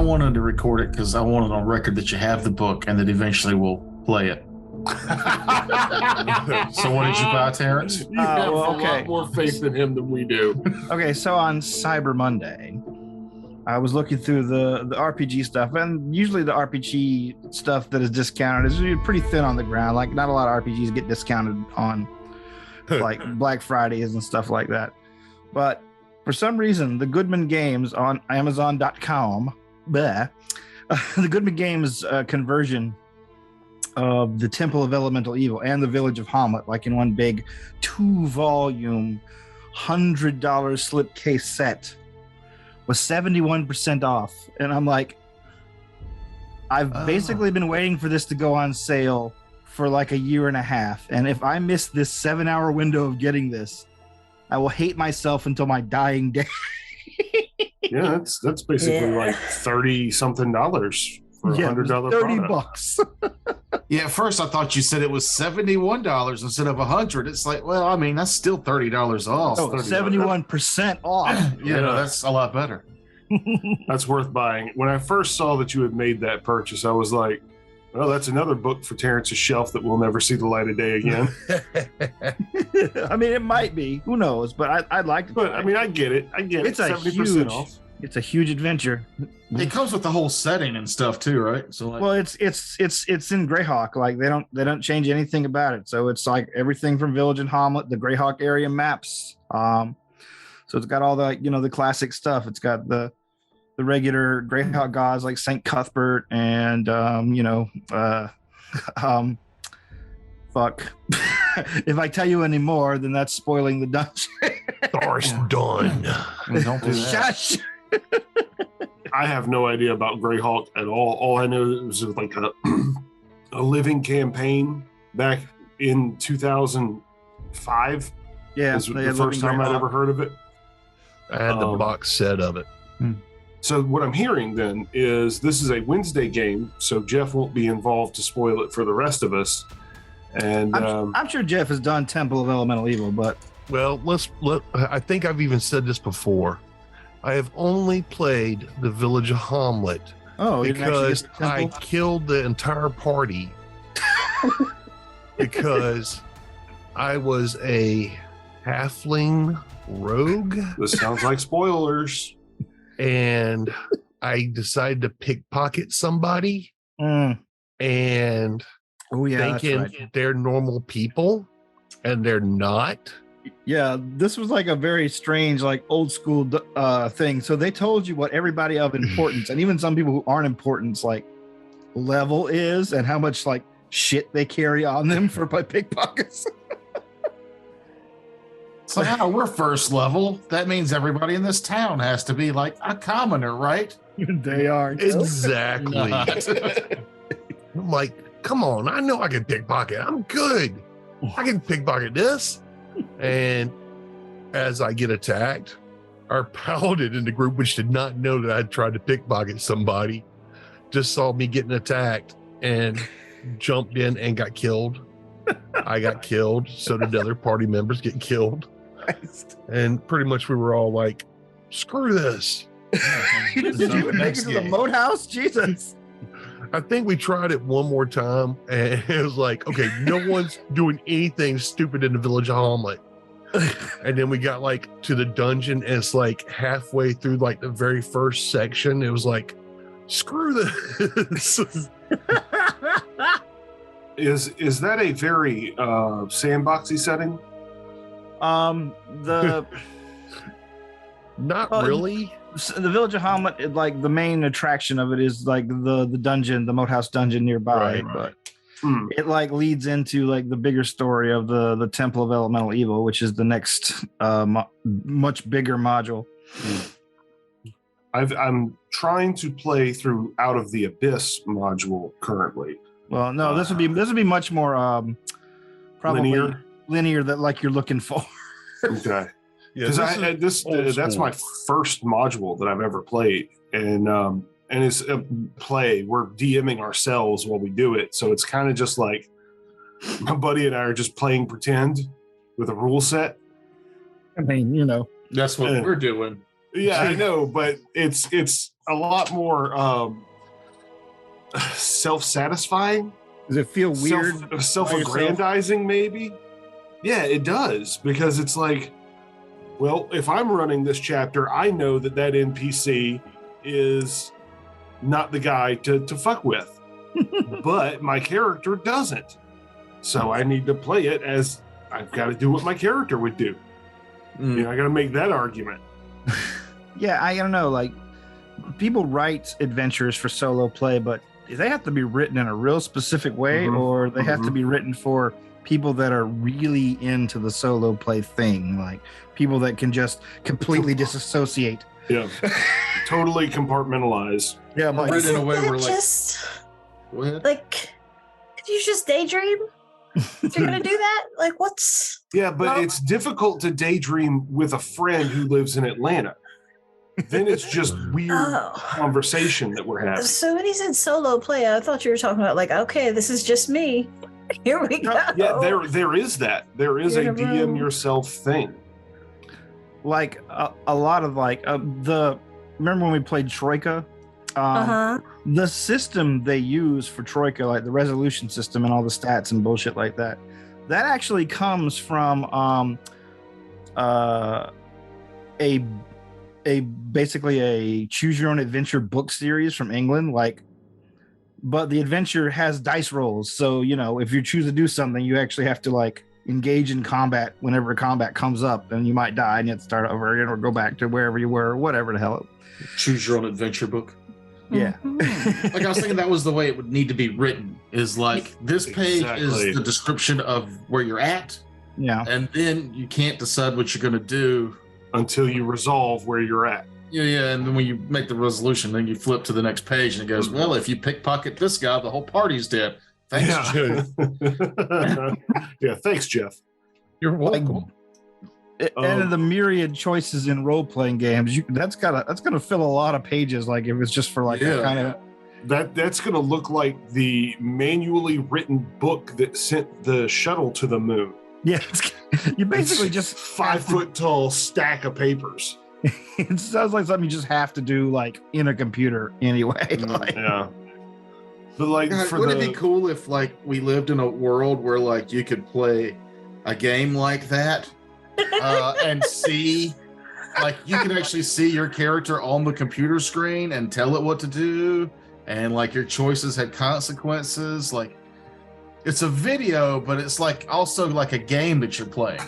wanted to record it because I wanted on record that you have the book and that eventually we'll play it. So what did you buy, Terrence? You have a lot more faith in him than we do. Okay, so on Cyber Monday, I was looking through the RPG stuff, and usually the RPG stuff that is discounted is pretty thin on the ground. Like, not a lot of RPGs get discounted on like Black Fridays and stuff like that. But for some reason, the Goodman Games on Amazon.com, the Goodman Games conversion of the Temple of Elemental Evil and the Village of Hamlet, like in one big 2-volume, $100 slipcase set, was 71% off. And I'm like, I've basically been waiting for this to go on sale for like a year and a half. And if I miss this 7-hour window of getting this, I will hate myself until my dying day. Yeah, that's basically like $30-something for a $100 $30. Yeah, at first I thought you said it was $71 instead of $100. It's like, well, I mean, that's still $30 off. Oh, 71% off. Yeah, no, that's a lot better. That's worth buying. When I first saw that you had made that purchase, I was like, well, that's another book for Terrence's shelf that will never see the light of day again. I mean, it might be. Who knows? But I'd like to. But I mean, I get it. It's a 70% huge. off. It's a huge adventure. It comes with the whole setting and stuff too, right? So, like, well, it's in Greyhawk. Like they don't change anything about it. So it's like everything from Village and Hamlet, the Greyhawk area maps. So it's got all the the classic stuff. It's got the regular Greyhawk gods like Saint Cuthbert and fuck. If I tell you any more, then that's spoiling the dungeon. Thor's done. Don't do that. Shush. I have no idea about Greyhawk at all. All I know is it was like a living campaign back in 2005. Yeah, was the first time I'd ever heard of it. I had the box set of it. So what I'm hearing then is this is a Wednesday game, so Jeff won't be involved to spoil it for the rest of us. And I'm sure Jeff has done Temple of Elemental Evil, but well, I think I've even said this before. I have only played the Village of Hamlet because I killed the entire party because I was a halfling rogue. This sounds like spoilers. And I decided to pickpocket somebody and thinking they're normal people, and they're not. Yeah, this was like a very strange, like old school thing. So they told you what everybody of importance, and even some people who aren't importance, like level is, and how much like shit they carry on them by pickpockets. So how we're first level, that means everybody in this town has to be like a commoner, right? They are. Exactly. I'm like, come on, I know I can pickpocket. I'm good. I can pickpocket this. And as I get attacked, our paladin in the group, which did not know that I'd tried to pickpocket somebody, just saw me getting attacked and jumped in and got killed. I got killed. So did other party members get killed. And pretty much we were all like, screw this. Did you even make it to the moat house? Jesus. I think we tried it one more time, and it was like, okay, no one's doing anything stupid in the Village of Hamlet. And then we got like to the dungeon, and it's like halfway through like the very first section. It was like, screw this. Is that a very sandboxy setting? Not really. The Village of Hamlet, like the main attraction of it is like the dungeon, the moat house dungeon nearby. But it like leads into like the bigger story of the Temple of Elemental Evil, which is the next much bigger module. I'm trying to play through Out of the Abyss module currently. Well, no, this would be much more probably linear that like you're looking for. Okay. Because that's my first module that I've ever played, and it's a play. We're DMing ourselves while we do it, so it's kind of just like my buddy and I are just playing pretend with a rule set. I mean, that's what we're doing. Yeah, I know, but it's a lot more self-satisfying. Does it feel weird? Self-aggrandizing, maybe? Yeah, it does, because it's like, well, if I'm running this chapter, I know that NPC is not the guy to fuck with, but my character doesn't. So I need to play it as I've got to do what my character would do. You know, I got to make that argument. Yeah, I don't know. Like, people write adventures for solo play, but they have to be written in a real specific way, or they have to be written for people that are really into the solo play thing, like people that can just completely disassociate. Yeah, totally compartmentalize. Yeah, like, written in a way where just like, could you just daydream? If you're gonna do that, like, what's? Yeah, but it's difficult to daydream with a friend who lives in Atlanta. Then it's just weird conversation that we're having. So when he said solo play, I thought you were talking about like, okay, this is just me. Here we go. Yeah, there is that. There is a DM yourself thing. Like a lot of like remember when we played Troika? The system they use for Troika, like the resolution system and all the stats and bullshit like that, that actually comes from basically a choose your own adventure book series from England. Like, but the adventure has dice rolls, so you know, if you choose to do something, you actually have to like engage in combat whenever combat comes up, and you might die and you have to start over again or go back to wherever you were, or whatever the hell. Choose your own adventure book. Yeah. Like, I was thinking that was the way it would need to be written, is like, this page is the description of where you're at. Yeah. And then you can't decide what you're going to do until you resolve where you're at. Yeah, and then when you make the resolution, then you flip to the next page and it goes, well, if you pickpocket this guy, the whole party's dead. Thanks, Jeff. Yeah, thanks, Jeff. You're welcome. And of the myriad choices in role-playing games, that's gonna fill a lot of pages. Like, if it's just for like a kind of that's gonna look like the manually written book that sent the shuttle to the moon. Yeah, you basically just 5 foot tall stack of papers. It sounds like something you just have to do like in a computer anyway. Like, yeah. But like, wouldn't it be cool if like we lived in a world where like you could play a game like that and see, like, you can actually see your character on the computer screen and tell it what to do, and like your choices had consequences. Like, it's a video, but it's like also like a game that you're playing.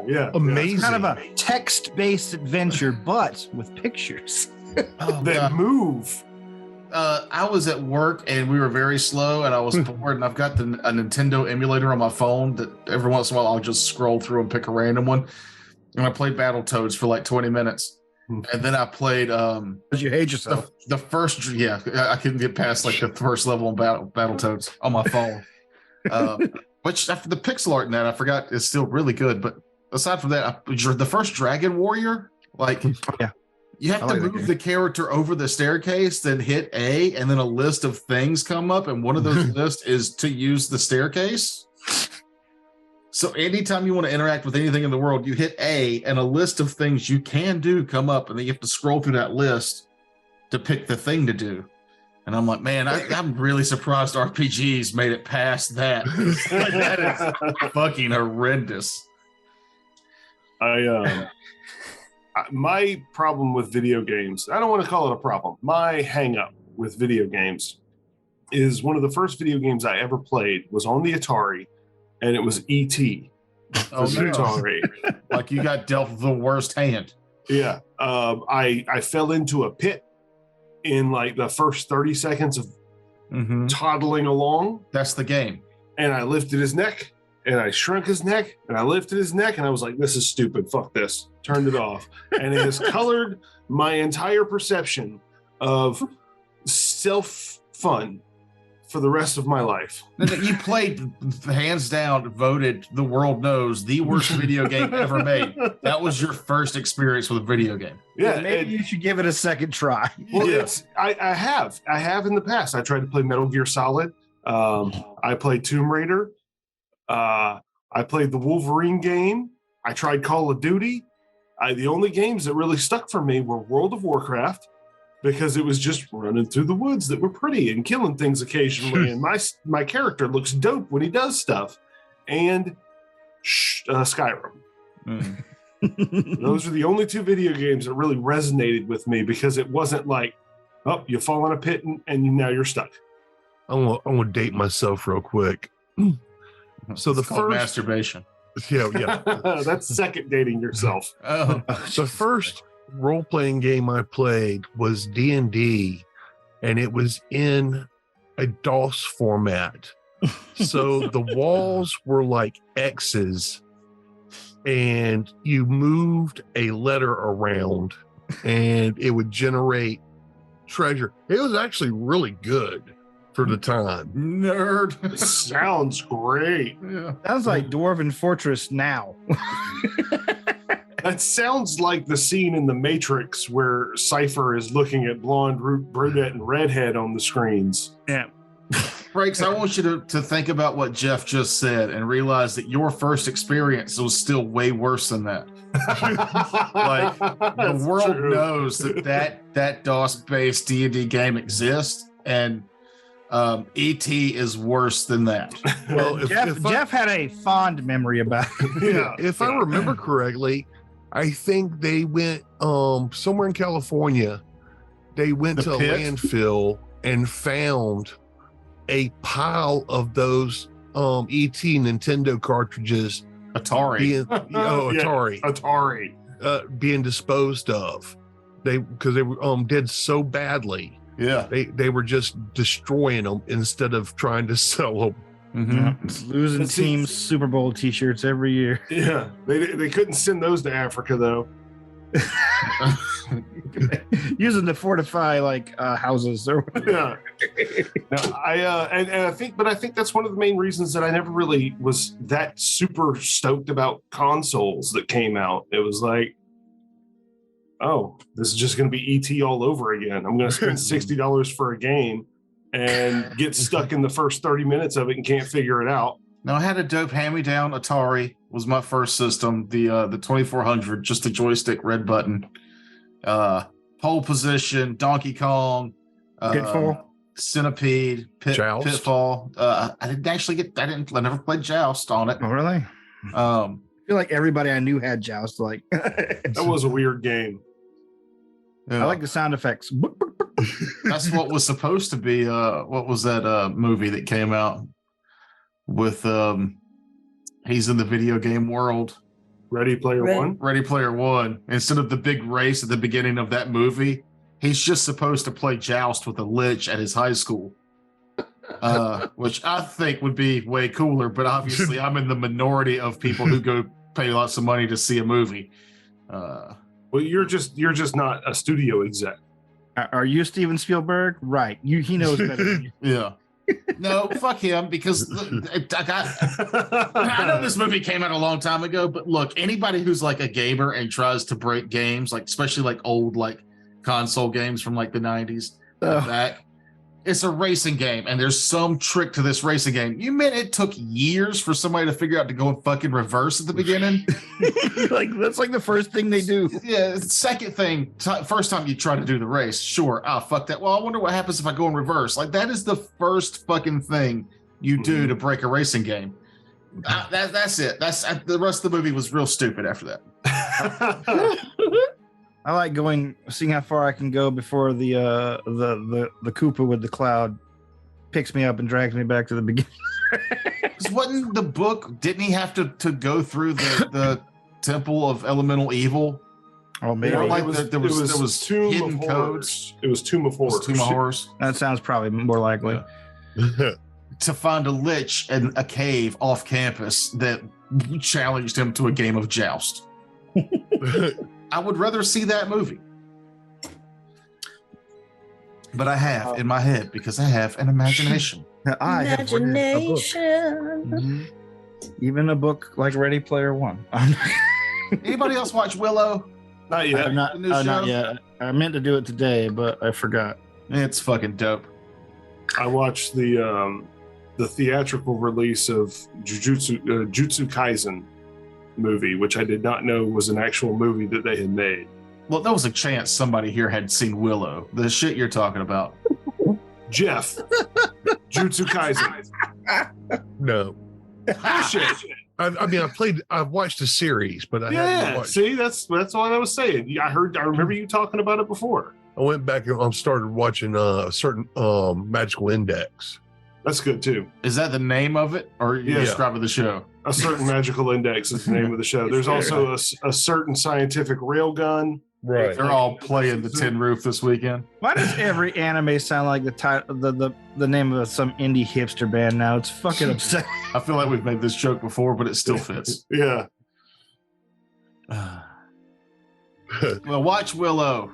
Yeah, amazing. It's kind of a text-based adventure, but with pictures that move. I was at work and we were very slow, and I was bored, and I've got a Nintendo emulator on my phone that every once in a while I'll just scroll through and pick a random one. And I played Battletoads for like 20 minutes. And then I played because you hate yourself. The first, I couldn't get past like the first level on Battletoads on my phone. Which, after the pixel art in that, I forgot, is still really good. But aside from that, the first Dragon Warrior, like, you have to move the character over the staircase, then hit A, and then a list of things come up, and one of those lists is to use the staircase. So anytime you want to interact with anything in the world, you hit A, and a list of things you can do come up, and then you have to scroll through that list to pick the thing to do. And I'm like, man, I'm really surprised RPGs made it past that. Like, that is fucking horrendous. My problem with video games, I don't want to call it a problem. My hang up with video games is one of the first video games I ever played was on the Atari, and it was E.T. Oh, no. Atari. Like, you got dealt the worst hand. Yeah. I fell into a pit in like the first 30 seconds of toddling along. That's the game. And I lifted his neck, and I shrunk his neck, and I lifted his neck, and I was like, this is stupid. Fuck this. Turned it off. And it has colored my entire perception of self-fun for the rest of my life. You played, hands down, voted, the world knows, the worst video game ever made. That was your first experience with a video game. Yeah, maybe you should give it a second try. Well, I have in the past. I tried to play Metal Gear Solid. I played Tomb Raider. I played the Wolverine game. I tried Call of Duty. The only games that really stuck for me were World of Warcraft because it was just running through the woods that were pretty and killing things occasionally. And my character looks dope when he does stuff. And Skyrim. Mm. Those are the only 2 video games that really resonated with me because it wasn't like, oh, you fall in a pit and now you're stuck. I'm gonna date myself real quick. So It's called masturbation. Yeah. That's second dating yourself. Oh, The first role-playing game I played was D&D, and it was in a DOS format. So the walls were like X's, and you moved a letter around, and it would generate treasure. It was actually really good for the time. nerd. Sounds great. Yeah. Sounds like Dwarven Fortress now. That sounds like the scene in The Matrix where Cypher is looking at blonde, brunette, and redhead on the screens. Yeah. Frakes, I want you to think about what Jeff just said and realize that your first experience was still way worse than that. Like the world knows that DOS-based D&D game exists, and ET is worse than that. Well, Jeff had a fond memory about it. Yeah. If I remember correctly, I think they went somewhere in California. They went The to a pit? landfill and found a pile of those ET Nintendo cartridges Atari. being Yeah. Atari being disposed of. Because they were did so badly. Yeah. They were just destroying them instead of trying to sell them. Mhm. It's losing And see- teams Super Bowl t-shirts every year. Yeah. They couldn't send those to Africa, though. Using to fortify like houses or whatever. Yeah. No, I think that's one of the main reasons that I never really was that super stoked about consoles that came out. It was like, oh, this is just going to be ET all over again. I'm going to spend $60 for a game and get stuck in the first 30 minutes of it and can't figure it out. Now I had a dope hand-me-down Atari. Was my first system, the 2400, just a joystick, red button, pole position, Donkey Kong, Pitfall? Centipede, Joust? Pitfall. I never played Joust on it. Oh, really? I feel like everybody I knew had Joust. Like, That was a weird game. I like the sound effects. That's what was supposed to be. What was that movie that came out with? He's in the video game world. Ready Player Right. One. Ready Player One. Instead of the big race at the beginning of that movie, he's just supposed to play joust with a lich at his high school, which I think would be way cooler. But obviously, I'm in the minority of people who go pay lots of money to see a movie. Well, you're just not a studio exec. Are you Steven Spielberg? Right. He knows better than you. Yeah. No, fuck him, because I know this movie came out a long time ago, but look, anybody who's like a gamer and tries to break games, like especially like old like console games from like the 90s, that it's a racing game, and there's some trick to this racing game. You mean it took years for somebody to figure out to go in fucking reverse at the beginning? Like that's like the first thing they do. Yeah, second thing, first time you try to do the race, sure, fuck that. Well, I wonder what happens if I go in reverse. Like that is the first fucking thing you do to break a racing game. That's it. The rest of the movie was real stupid after that. I like seeing how far I can go before the Koopa with the cloud picks me up and drags me back to the beginning. Because wasn't the book? Didn't he have to go through the Temple of Elemental Evil? Oh, maybe. Or like there was Tomb hidden of codes. Horrors. It was Tomb of Horrors. Tomb of Horrors. That sounds probably more likely. To find a lich in a cave off campus that challenged him to a game of joust. I would rather see that movie. But I have in my head because I have an imagination. I have read a book. Imagination. Even a book like Ready Player One. Anybody else watch Willow? Not yet. Not The new show? yet. I meant to do it today, but I forgot. It's fucking dope. I watched the theatrical release of Jutsu Kaisen movie, which I did not know was an actual movie that they had made. Well, there was a chance somebody here had seen Willow. The shit you're talking about. Jeff, Jutsu Kaisen. No. Shit. I've watched the series, but I haven't watched. See, that's what I was saying. I remember you talking about it before. I went back and started watching a certain Magical Index. That's good too. Is that the name of it, or are you describing the show? A certain Magical Index is the name of the show. There's also a certain scientific railgun. Right. They're all playing the Tin Roof this weekend. Why does every anime sound like the title, the name of some indie hipster band now? It's fucking upsetting. I feel like we've made this joke before, but it still fits. Yeah. Well, watch Willow.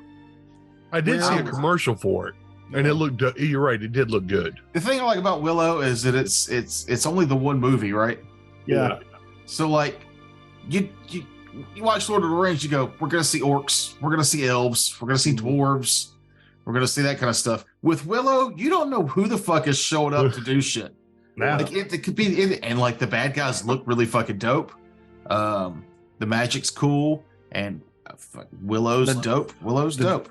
I did see a commercial for it, and it looked. You're right. It did look good. The thing I like about Willow is that it's only the one movie, right? Yeah. So like, you watch Lord of the Rings, you go, we're gonna see orcs, we're gonna see elves, we're gonna see dwarves, we're gonna see that kind of stuff. With Willow, you don't know who the fuck is showing up to do shit. Yeah. Like it could be, and like the bad guys look really fucking dope. The magic's cool, and Willow's dope. Willow's dope.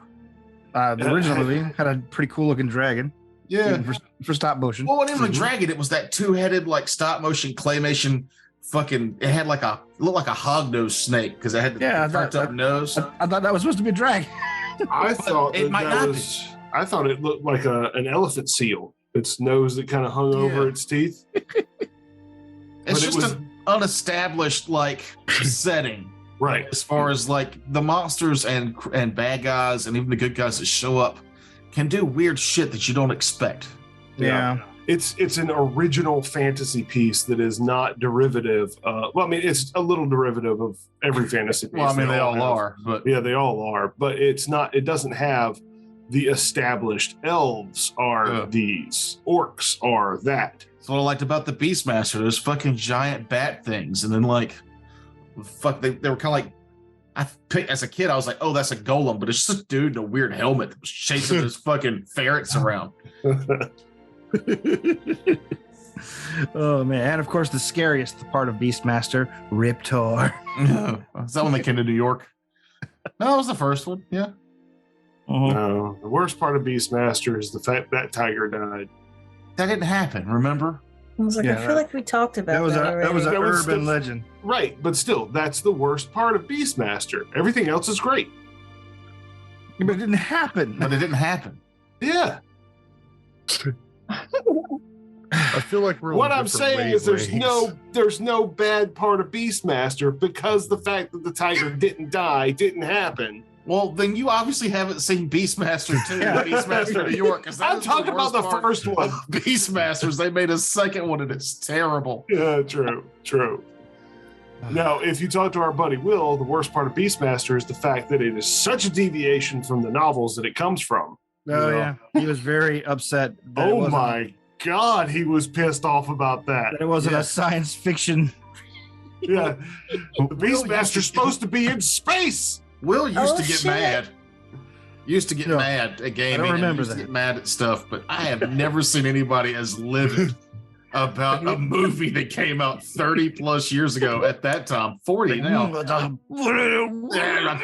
The original movie had a pretty cool looking dragon. Yeah, even for stop motion. Well, even a dragon, it was that 2-headed like stop motion claymation. Fucking, it had it looked like a hog-nosed snake because it had the burnt up nose. I thought that was supposed to be a dragon. I thought it might not be. I thought it looked like an elephant seal. Its nose that kind of hung over its teeth. It's just an unestablished like setting. Right. As far as like the monsters and bad guys and even the good guys that show up can do weird shit that you don't expect. Yeah. It's an original fantasy piece that is not derivative. It's a little derivative of every fantasy piece. Well, I mean, they all are, but yeah, they all are. But it's not. It doesn't have the established elves are these, orcs are that. That's what I liked about the Beastmaster. Those fucking giant bat things, and then like, they were kind of like. As a kid, I was like, "Oh, that's a golem," but it's just a dude in a weird helmet that was chasing those fucking ferrets around. Oh man, and of course the scariest part of Beastmaster, Riptor. Is that when they came to New York? No, it was the first one. Yeah. No, the worst part of Beastmaster is the fact that tiger died. That didn't happen. Remember? I was like, I feel like we talked about that. That was an urban legend. Right, but still, that's the worst part of Beastmaster. Everything else is great. But it didn't happen. Yeah. I feel like we're what I'm saying is there's no bad part of Beastmaster because the fact that the tiger didn't die didn't happen. Well, then you obviously haven't seen Beastmaster 2, Beastmaster New York. I'm talking about the first one. Beastmasters, they made a second one and it's terrible. Yeah, true. Now, if you talk to our buddy Will, the worst part of Beastmaster is the fact that it is such a deviation from the novels that it comes from. Oh, yeah. He was very upset. Oh, my God. He was pissed off about that. It wasn't a science fiction. Yeah. The Beastmaster's supposed to be in space. Will used to get mad. Used to get mad at gaming. I don't remember that. Get mad at stuff, but I have never seen anybody as livid about a movie that came out 30 plus years ago. At that time, 40 now. The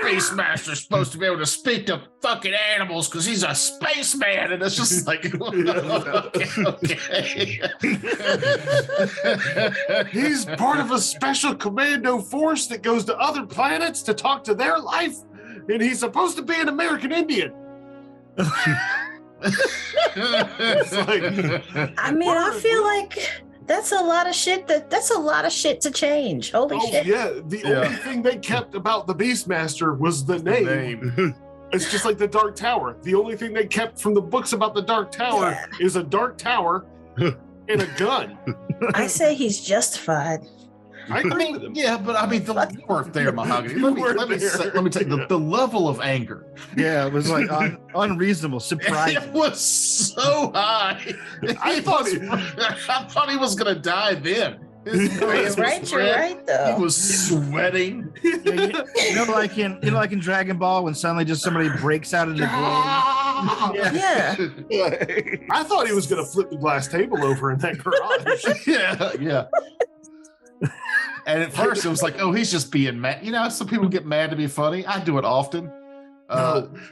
Beastmaster's supposed to be able to speak to fucking animals because he's a spaceman, and it's just like, okay. He's part of a special commando force that goes to other planets to talk to their life, and he's supposed to be an American Indian. I feel like that's a lot of shit. That's a lot of shit to change. Holy shit! Yeah, the only thing they kept about the Beastmaster was the name. It's just like the Dark Tower. The only thing they kept from the books about the Dark Tower is a Dark Tower and a gun. I say he's justified. I agree with him. Yeah, but I mean, you weren't there, Mahogany. Let me take the level of anger. Yeah, it was like unreasonable, surprising. It was so high. I thought he was gonna die then. You're right though. He was sweating. Like in Dragon Ball when suddenly just somebody breaks out into glory. Yeah. I thought he was gonna flip the glass table over in that garage. Yeah. And at first it was like, oh, he's just being mad. You know, some people get mad to be funny. I do it often.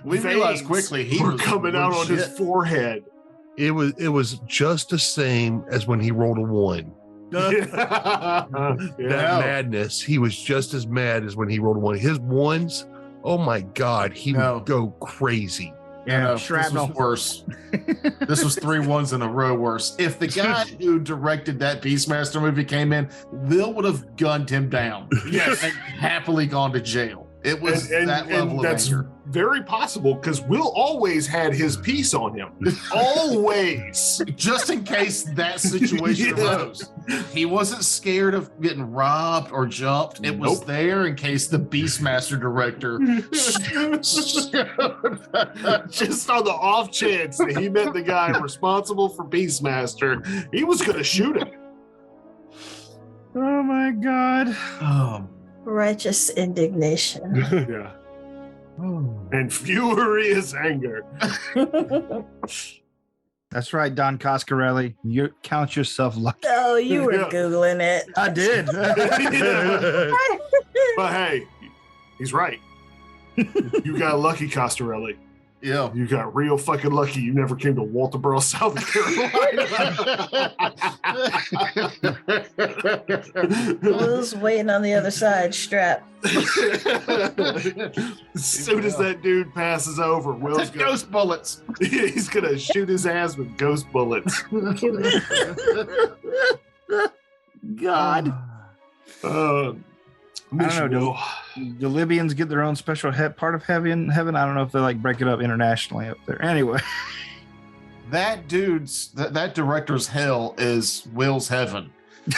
We realized quickly he was coming out on his forehead. It was just the same as when he rolled a 1. That madness, he was just as mad as when he rolled a 1. His ones, oh my God, he would go crazy. Yeah, shrapnel. This was worse. This was 3 ones in a row worse. If the guy who directed that Beastmaster movie came in, Will would have gunned him down. Yes. And happily gone to jail. It was that level of anger. Very possible because Will always had his piece on him. Always. Just in case that situation arose. He wasn't scared of getting robbed or jumped. It was there in case the Beastmaster director just on the off chance that he met the guy responsible for Beastmaster, he was going to shoot him. Oh my God. Righteous indignation. Yeah. And furious anger. That's right, Don Coscarelli. You count yourself lucky. Oh, you were Googling it. I did. But hey, he's right. You got lucky, Coscarelli. Yeah. You got real fucking lucky you never came to Walterboro, South Carolina. Will's waiting on the other side, strapped. As soon as that dude passes over, Will's gonna, ghost bullets. He's gonna shoot his ass with ghost bullets. God. I don't know. Do Libyans get their own special part of heaven? I don't know if they like break it up internationally up there. Anyway, that director's hell is Will's heaven,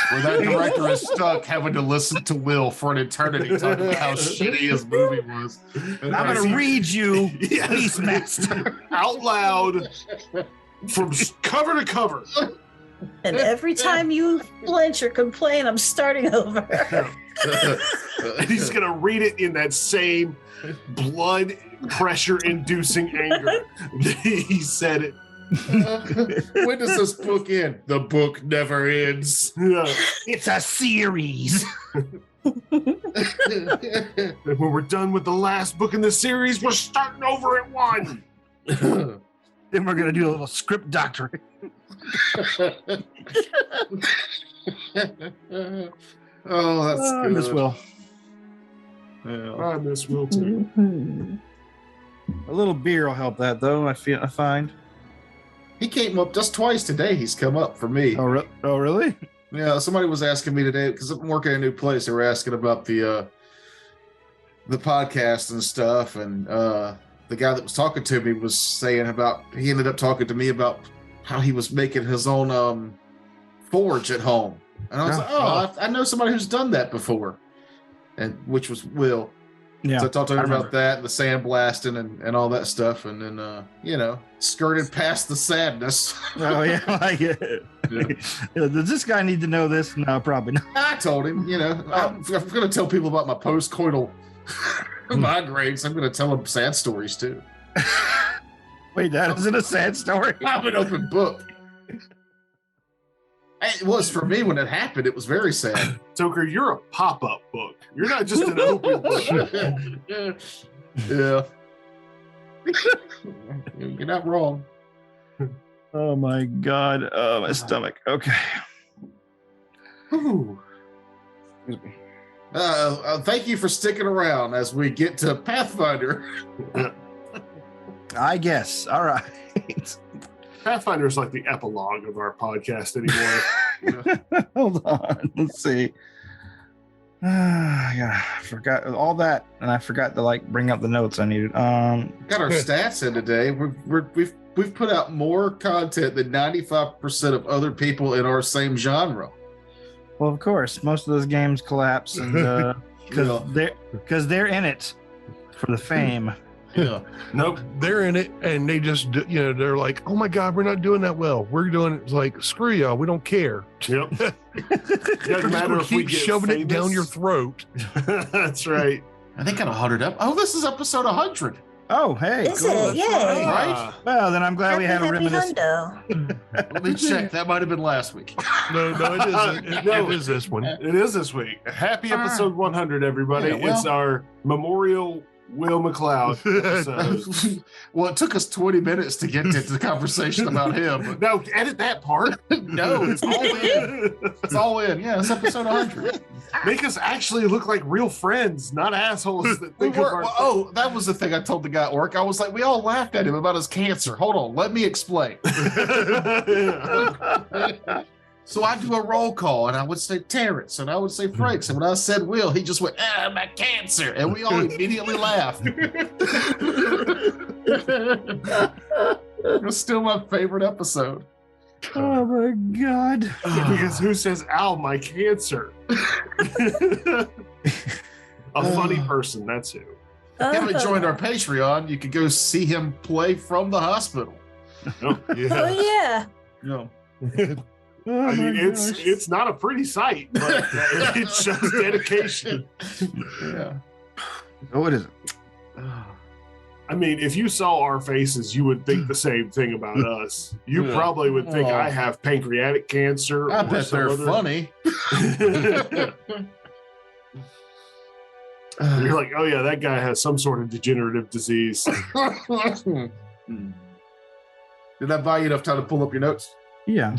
where that director is stuck having to listen to Will for an eternity talking about how shitty his movie was. And I'm going to read you Beastmaster out loud from cover to cover. And every time you flinch or complain, I'm starting over. And he's gonna read it in that same blood pressure inducing anger that he said it. When does this book end? The book never ends. Yeah. It's a series. And when we're done with the last book in the series, we're starting over at 1. Then we're gonna do a little script doctorate. Oh, that's good. I miss Will. Yeah. I miss Will too. A little beer will help that, though. I find. He came up just twice today. He's come up for me. Oh, really? Yeah, somebody was asking me today because I'm working in a new place. They were asking about the podcast and stuff, and the guy that was talking to me was saying about he ended up talking to me about how he was making his own forge at home. And I was like, I know somebody who's done that before, and which was Will. Yeah. So I talked to him about that, the sandblasting and all that stuff, and then skirted past the sadness. Oh yeah, like it. Yeah. Does this guy need to know this? No, probably not. I told him, I'm going to tell people about my post-coital migraines. I'm going to tell them sad stories too. Wait, that isn't a sad story. I'm an open book. It was for me when it happened. It was very sad. Toker, you're a pop-up book. You're not just an open book. Yeah. You're not wrong. Oh my God. Oh, my stomach. Okay. Ooh. Excuse me. Thank you for sticking around as we get to Pathfinder. I guess. All right. Pathfinder is like the epilogue of our podcast anymore. Hold on. Let's see. I forgot all that, and I forgot to bring up the notes I needed. Got our stats in today. We've put out more content than 95% of other people in our same genre. Well, of course, most of those games collapse, and because they're in it for the fame. Yeah. Nope. They're in it, and they just, they're like, oh my God, we're not doing that well. We're doing it like, screw y'all, we don't care. Yep. Doesn't matter if we keep get shoving famous. it down your throat. That's right. I think got 100 up. Oh, this is episode 100. Oh, hey. Is it? Yay. Right? Well, then I'm glad we had a reminiscence. Let me check. That might have been last week. No, it isn't. It is this one. It is this week. Happy episode 100, everybody. Yeah, well, it's our memorial Will McLeod episode. Well, it took us 20 minutes to get to the conversation about him. No, edit that part. No, it's all in. It's all in. Yeah, it's episode 100. Make us actually look like real friends, not assholes that think of our... That was the thing I told the guy at work. I was like, we all laughed at him about his cancer. Hold on, let me explain. So I do a roll call, and I would say Terrence, and I would say Franks, and when I said Will, he just went, my cancer, and we all immediately laughed. It was still my favorite episode. Oh my God. Because who says, ow, my cancer? A funny person, that's who. If you haven't joined our Patreon, you could go see him play from the hospital. Oh, yeah. Oh, yeah. No. I mean, it's not a pretty sight, but it shows dedication. Yeah. Oh, what is it? I mean, if you saw our faces, you would think the same thing about us. You probably would think I have pancreatic cancer. I bet they're funny. You're like, oh yeah, that guy has some sort of degenerative disease. Did that buy you enough time to pull up your notes? Yeah.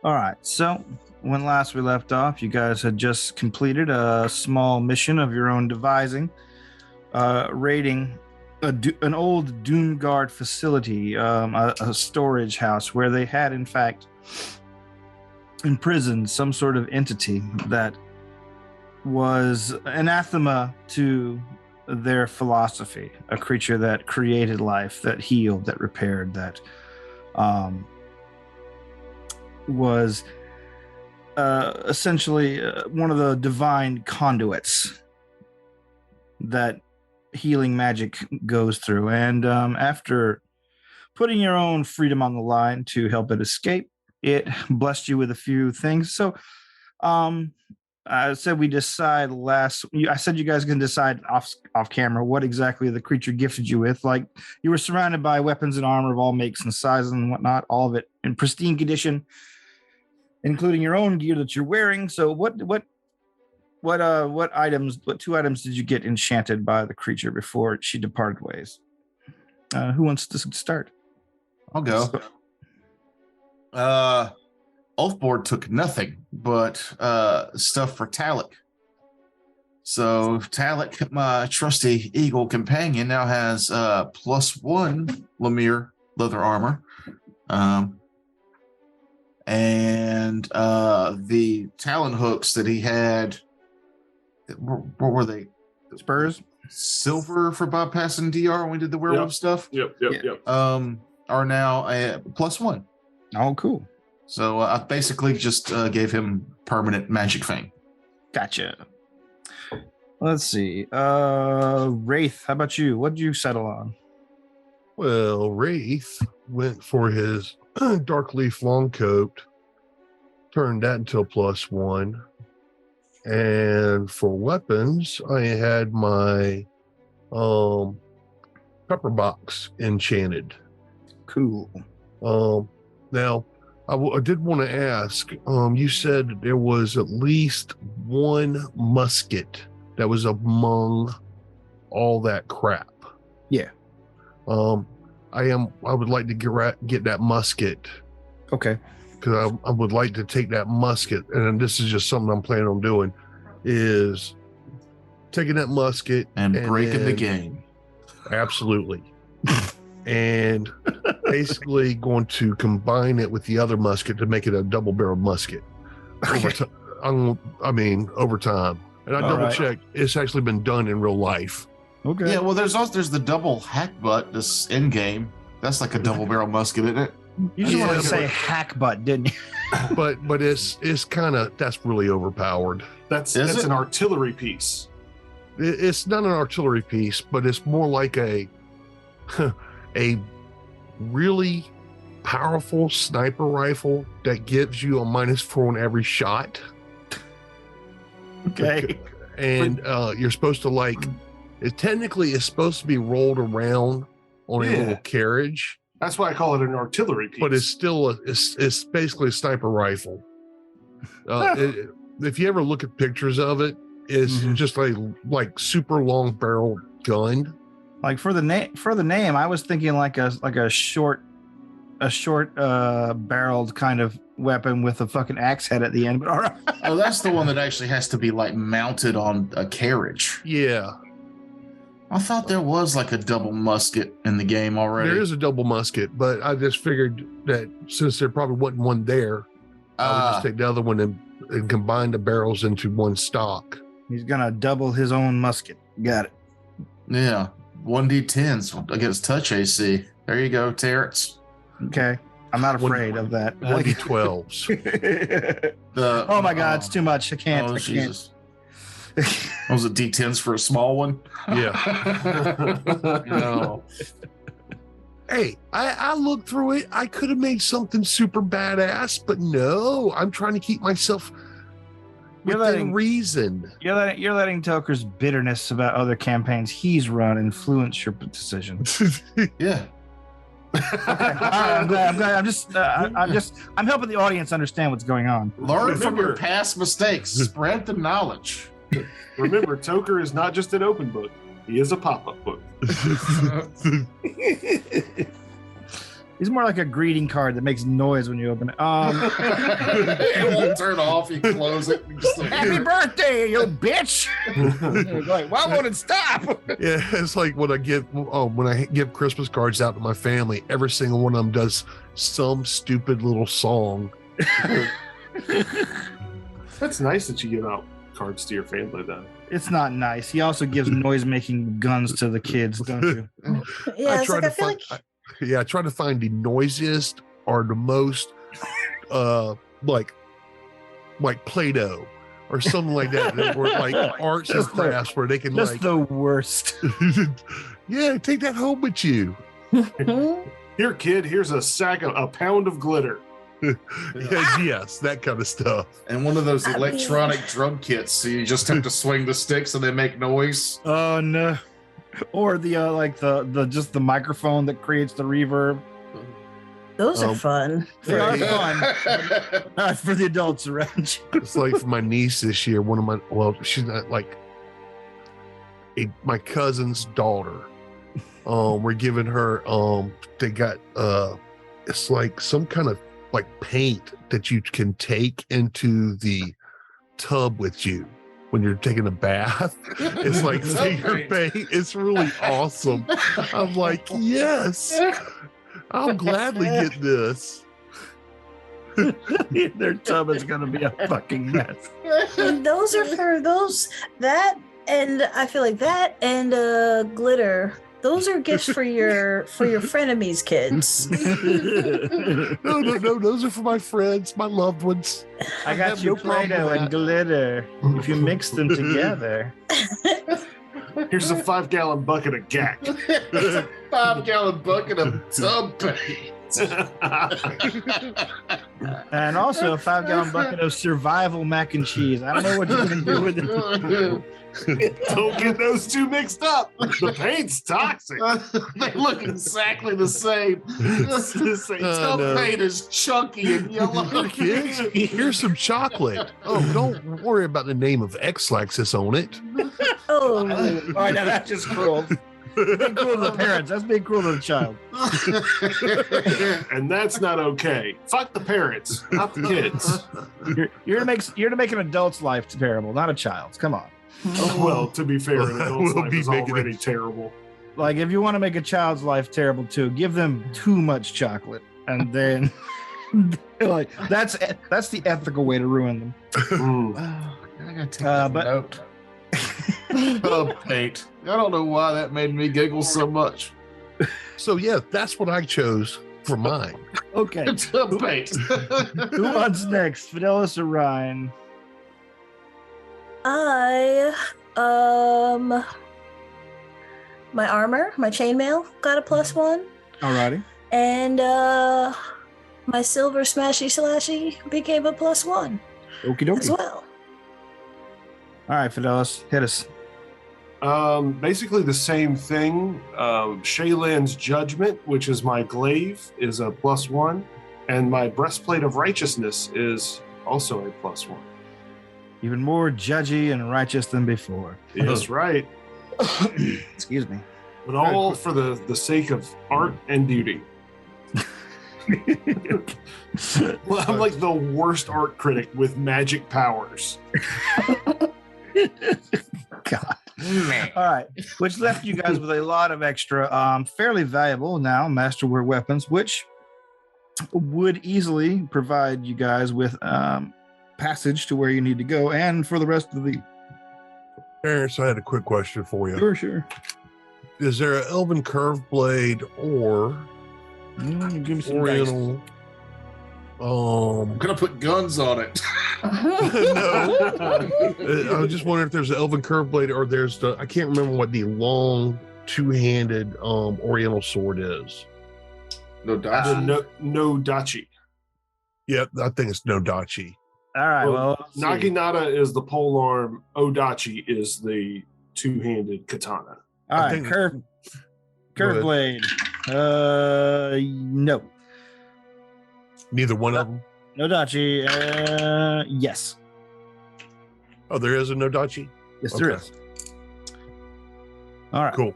All right. So when last we left off, you guys had just completed a small mission of your own devising, raiding an old Doomguard facility, a storage house where they had, in fact, imprisoned some sort of entity that was anathema to their philosophy, a creature that created life, that healed, that repaired, that was essentially one of the divine conduits that healing magic goes through. And after putting your own freedom on the line to help it escape, it blessed you with a few things. So I said we decide I said you guys can decide off camera what exactly the creature gifted you with. Like, you were surrounded by weapons and armor of all makes and sizes and whatnot, all of it in pristine condition, including your own gear that you're wearing. So what two items did you get enchanted by the creature before she departed ways? Who wants to start? I'll go. Oathboard took nothing but stuff for Talik. So Talik, my trusty eagle companion, now has +1 Lemire leather armor. And the talon hooks that he had, what were they? Spurs? Silver for bypassing DR when we did the werewolf stuff. Yep. Are now +1. Oh, cool. So I basically just gave him permanent magic fame. Gotcha. Let's see. Wraith, how about you? What did you settle on? Well, Wraith went for his dark leaf long coat, turned that into a +1. And for weapons, I had my pepper box enchanted. Cool. Now, I did want to ask, you said there was at least one musket that was among all that crap. Yeah. I would like to get that musket. Okay. Because I would like to take that musket, and this is just something I'm planning on doing, is taking that musket and breaking the game. Absolutely. And basically going to combine it with the other musket to make it a double-barreled musket. Okay. Over time. And I double-checked, it's actually been done in real life. Okay. Yeah, well, there's the double hack butt this in game. That's like a double-barrel musket, isn't it? You just wanted to say hack butt, didn't you? but it's kind of, that's really overpowered. That's an artillery piece. It's not an artillery piece, but it's more like a really powerful sniper rifle that gives you a -4 on every shot. Okay. And you're supposed to technically it's supposed to be rolled around on a little carriage. That's why I call it an artillery piece. But it's still it's basically a sniper rifle. If you ever look at pictures of it, is just like super long barrel gun. Like for the name, I was thinking like a short barreled kind of weapon with a fucking axe head at the end. But all right. Oh, that's the one that actually has to be like mounted on a carriage. Yeah. I thought there was like a double musket in the game already. There is a double musket, but I just figured that since there probably wasn't one there, I would just take the other one and combine the barrels into one stock. He's gonna double his own musket. Got it. Yeah. 1d10s against touch AC. There you go, Terrence. Okay. I'm not afraid of that. 1d12s. Oh my God, it's too much. I can't. I Jesus. Those are D10s for a small one. Yeah. No. Hey, I looked through it. I could have made something super badass, but no, I'm trying to keep myself within reason. You're letting Toker's bitterness about other campaigns he's run influence your decision. Yeah. Okay. I'm glad. I'm helping the audience understand what's going on. Learn from your past mistakes. Spread the knowledge. Remember, Toker is not just an open book. He is a pop-up book. He's more like a greeting card that makes noise when you open it. It won't turn off. You close it. Happy birthday, you bitch! Like, why won't it stop? Yeah, it's like when I give Christmas cards out to my family, every single one of them does some stupid little song. That's nice that you give out cards to your family, though. It's not nice. He also gives noise-making guns to the kids, don't you? Yeah, I feel like I try to find the noisiest or the most like Play-Doh or something like that, or like arts and crafts where they can just the worst. Yeah, take that home with you. Here, kid, here's a pound of glitter. Yes, that kind of stuff. And one of those electronic drum kits, so you just have to swing the sticks and they make noise. Oh no. Or the like the just the microphone that creates the reverb. those are fun. They are fun. Not for the adults around you. It's like for my niece this year, she's not like my cousin's daughter. We're giving her they got it's like some kind of like paint that you can take into the tub with you when you're taking a bath. It's like finger paint. It's really awesome. I'm like, yes, I'll gladly get this. Their tub is gonna be a fucking mess. And those are for that, and I feel like that and glitter. Those are gifts for your frenemies, kids. No, those are for my friends, my loved ones. I got you Play-Doh and glitter. If you mix them together. Here's a 5-gallon bucket of gack. It's a 5-gallon bucket of tub paint. And also a 5-gallon bucket of survival mac and cheese. I don't know what you're gonna do with it. Don't get those two mixed up. The paint's toxic. They look exactly the same. Tub paint is chunky and yellow. Kids, here's some chocolate. Oh, don't worry about the name of X-Laxis on it. Oh, All right, now that's just cruel. Being cruel to the parents. That's being cruel to the child. And that's not okay. Fuck the parents, not the kids. You're to make an adult's life terrible, not a child's. Come on. Well, to be fair, an adult's We'll life be is making already it- terrible. Like if you want to make a child's life terrible too, give them too much chocolate, and then like that's the ethical way to ruin them. Mm. I gotta take that note. Tub paint. I don't know why that made me giggle so much. So yeah, that's what I chose for mine. Okay, Tub paint. who wants next, Fidelis or Ryan? my armor, my chainmail got a +1, Alrighty. and my silver smashy slashy became a +1 Okie as dokie. well. All right, Fidelis, hit us. Basically the same thing. Shaylan's Judgment, which is my glaive, is a +1, and my breastplate of righteousness is also a +1. even more judgy and righteous than before. Yes, right. Excuse me. But all for the sake of art and beauty. Well, I'm like the worst art critic with magic powers. God. All right. Which left you guys with a lot of extra, fairly valuable now masterwork weapons, which would easily provide you guys with passage to where you need to go and for the rest of the. Terrence, I had a quick question for you. Sure. Is there an elven curved blade or Give me some oriental? I'm gonna put guns on it. No. I was just wondering if there's an elven curved blade or there's the, I can't remember what the long two-handed oriental sword is. No dachi. No dachi. Yep, I think it's no dachi. All right. Well, let's see. Naginata is the polearm. Odachi is the two-handed katana. All I right. think- Curve Go ahead. blade. No. Neither one of them. No dachi. Yes. Oh, there is a no dachi? Yes, there Okay. is. All right. Cool.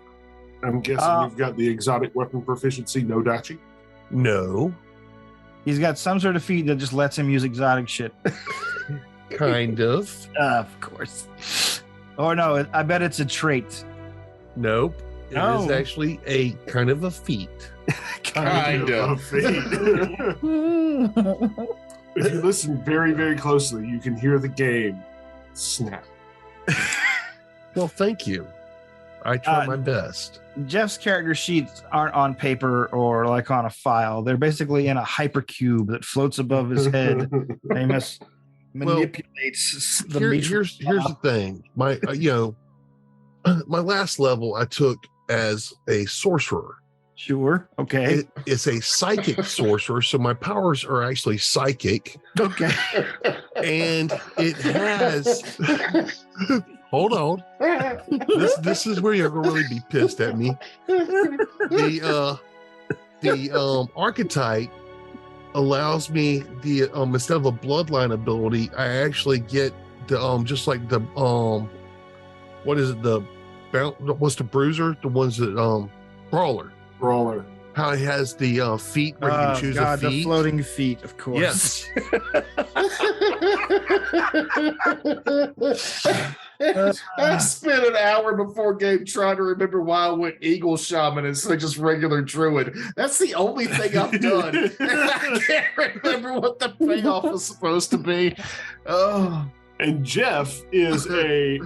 I'm guessing you've got the exotic weapon proficiency, no dachi. No, He's got some sort of feat that just lets him use exotic shit. kind of. Of course. Or no, I bet it's a trait. Nope. It No. is actually a kind of a feat. Kind of. If you listen very, very closely, you can hear the game snap. Well, thank you. I try my best. Jeff's character sheets aren't on paper or like on a file. They're basically in a hypercube that floats above his head. He must manipulates the matrix. Here's the thing. My my last level I took as a sorcerer. Sure. Okay. It's a psychic sorcerer, so my powers are actually psychic, Okay. and it has. Hold on. This is where you're gonna really be pissed at me. The archetype allows me the instead of a bloodline ability, I actually get the just like the what is it, what's the bruiser? The ones that brawler. Brawler. How it has the feet where you can choose a feet. The floating feet, of course. Yes. I spent an hour before game trying to remember why I went Eagle Shaman instead of just regular Druid. That's the only thing I've done. I can't remember what the payoff was supposed to be. Oh. And Jeff is a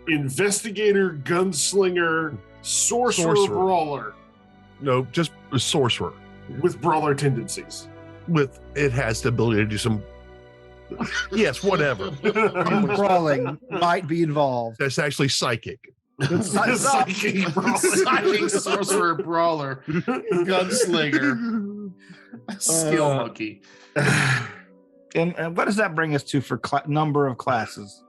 investigator, gunslinger, sorcerer, brawler No, just a sorcerer. with brawler tendencies. With it has the ability to do some. Yes, whatever. And brawling might be involved. That's actually psychic. Psychic brawler. Psychic sorcerer brawler, gunslinger, skill monkey. And what does that bring us to for number of classes?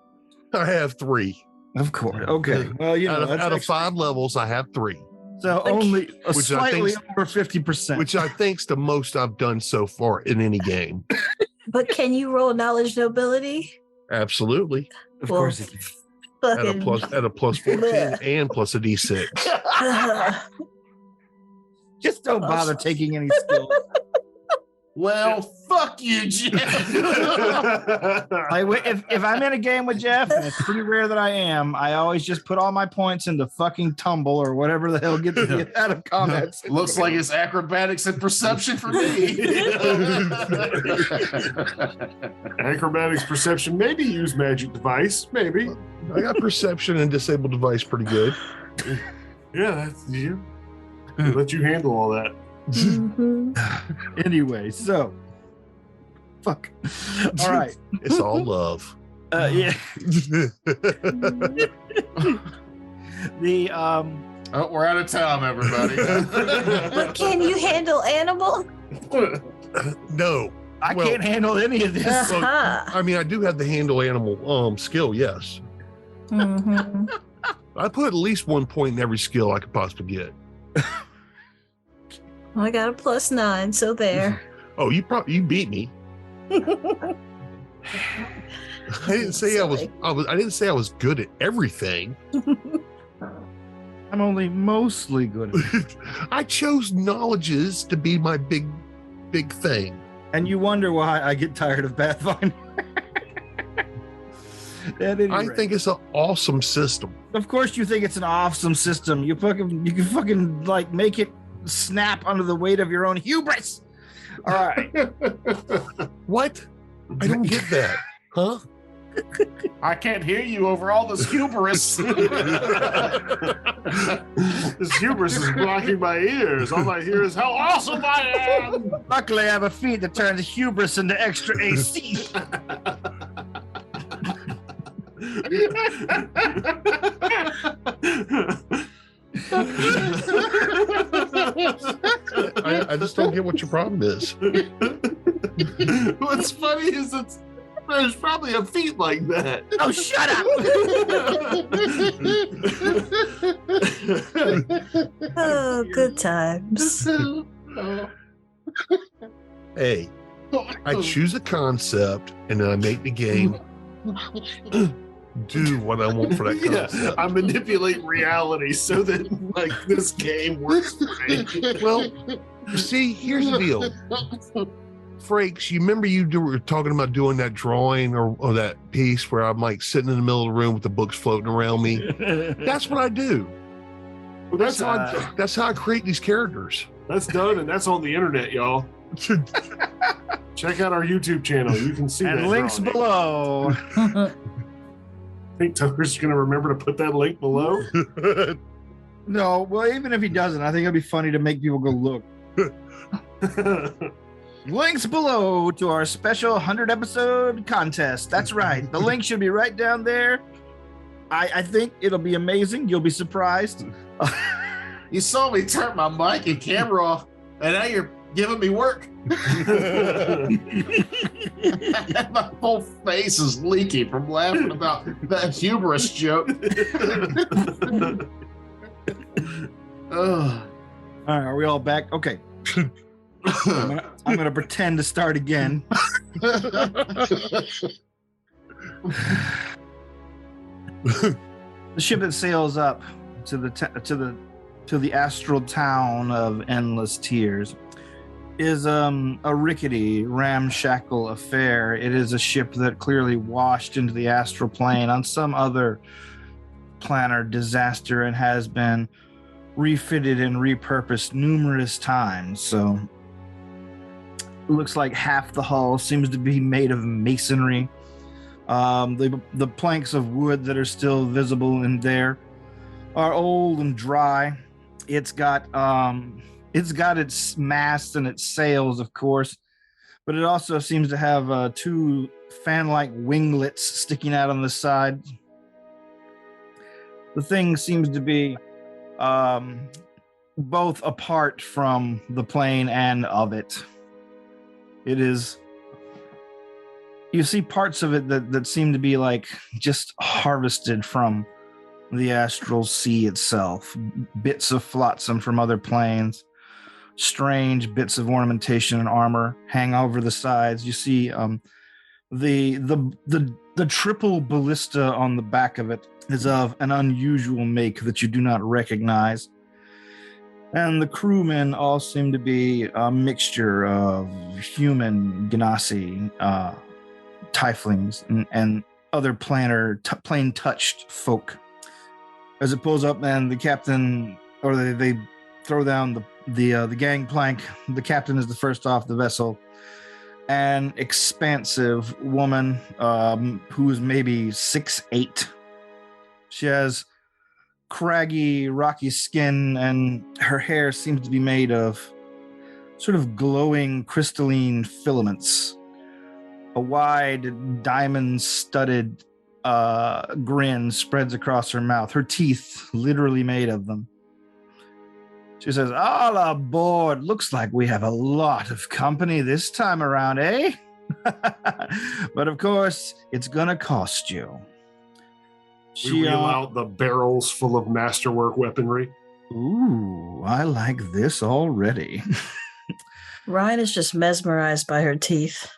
I have 3. Of course. Okay. Well, you know, Out of 5 levels, I have 3, so only Which I slightly think's- over 50%. which I think's the most I've done so far in any game. But can you roll knowledge nobility? Absolutely. of well, course. It can. At a plus 14 and plus a D6. Just don't bother taking any skills. Well, fuck you, Jeff. If I'm in a game with Jeff, and it's pretty rare that I am, I always just put all my points into fucking tumble or whatever the hell gets me out of combat. Looks like it's acrobatics and perception for me. Acrobatics, perception, maybe use magic device, maybe. I got perception and disable device pretty good. Yeah, that's you. Let you handle all that. Mhm. Anyway, so fuck. All right. It's all love. Yeah. The Oh, we're out of time, everybody. But can you handle animal? No. I Well- can't handle any of this. Uh-huh. I mean, I do have the handle animal skill, yes. Mhm. I put at least 1 point in every skill I could possibly get. I got a +9, so there. Oh, you beat me. I didn't say I didn't say I was good at everything. I'm only mostly good at it. I chose knowledges to be my big thing. And you wonder why I get tired of Pathfinder. I think it's an awesome system. Of course you think it's an awesome system. You can fucking like make it snap under the weight of your own hubris. All right. What? I don't get that. Huh? I can't hear you over all this hubris. This hubris is blocking my ears. All I hear is how awesome I am. Luckily, I have a feat that turns hubris into extra AC. I just don't get what your problem is. What's funny is there's probably a feat like that. Oh, shut up! Oh, good times. Hey, I choose a concept and then I make the game do what I want for that concept. Yeah, I manipulate reality so that like this game works for me. Well, see, here's the deal. Frakes, you remember you were talking about doing that drawing or that piece where I'm like sitting in the middle of the room with the books floating around me? That's what I do. Well, That's how I create these characters. That's done, and that's on the internet, y'all. Check out our YouTube channel. You can see And that links drawing. below. I think Tucker's going to remember to put that link below. No, well, even if he doesn't, I think it'd be funny to make people go look. Links below to our special 100 episode contest. That's right. The link should be right down there. I think it'll be amazing. You'll be surprised. You saw me turn my mic and camera off, and now you're giving me work. My whole face is leaking from laughing about that hubris joke. All right, are we all back? Okay. I'm gonna pretend to start again. The ship that sails up to the astral town of Endless Tears is a rickety, ramshackle affair. It is a ship that clearly washed into the astral plane on some other planar disaster and has been refitted and repurposed numerous times. So it looks like half the hull seems to be made of masonry. The planks of wood that are still visible in there are old and dry. It's got its masts and its sails, of course, but it also seems to have two fan-like winglets sticking out on the side. The thing seems to be both apart from the plane and of it. It is, you see parts of it that seem to be like just harvested from the astral sea itself, bits of flotsam from other planes, strange bits of ornamentation and armor hang over the sides. You see the triple ballista on the back of it is of an unusual make that you do not recognize. And the crewmen all seem to be a mixture of human, Ganassi, tieflings, and other plane-touched folk. As it pulls up, and the captain, or they throw down the gangplank. The captain is the first off the vessel. An expansive woman who is maybe 6'8". She has craggy, rocky skin, and her hair seems to be made of sort of glowing crystalline filaments. A wide, diamond-studded grin spreads across her mouth, her teeth literally made of them. She says, "All aboard. Looks like we have a lot of company this time around, eh? But of course, it's gonna cost you." We wheel out the barrels full of masterwork weaponry. Ooh, I like this already. Ryan is just mesmerized by her teeth.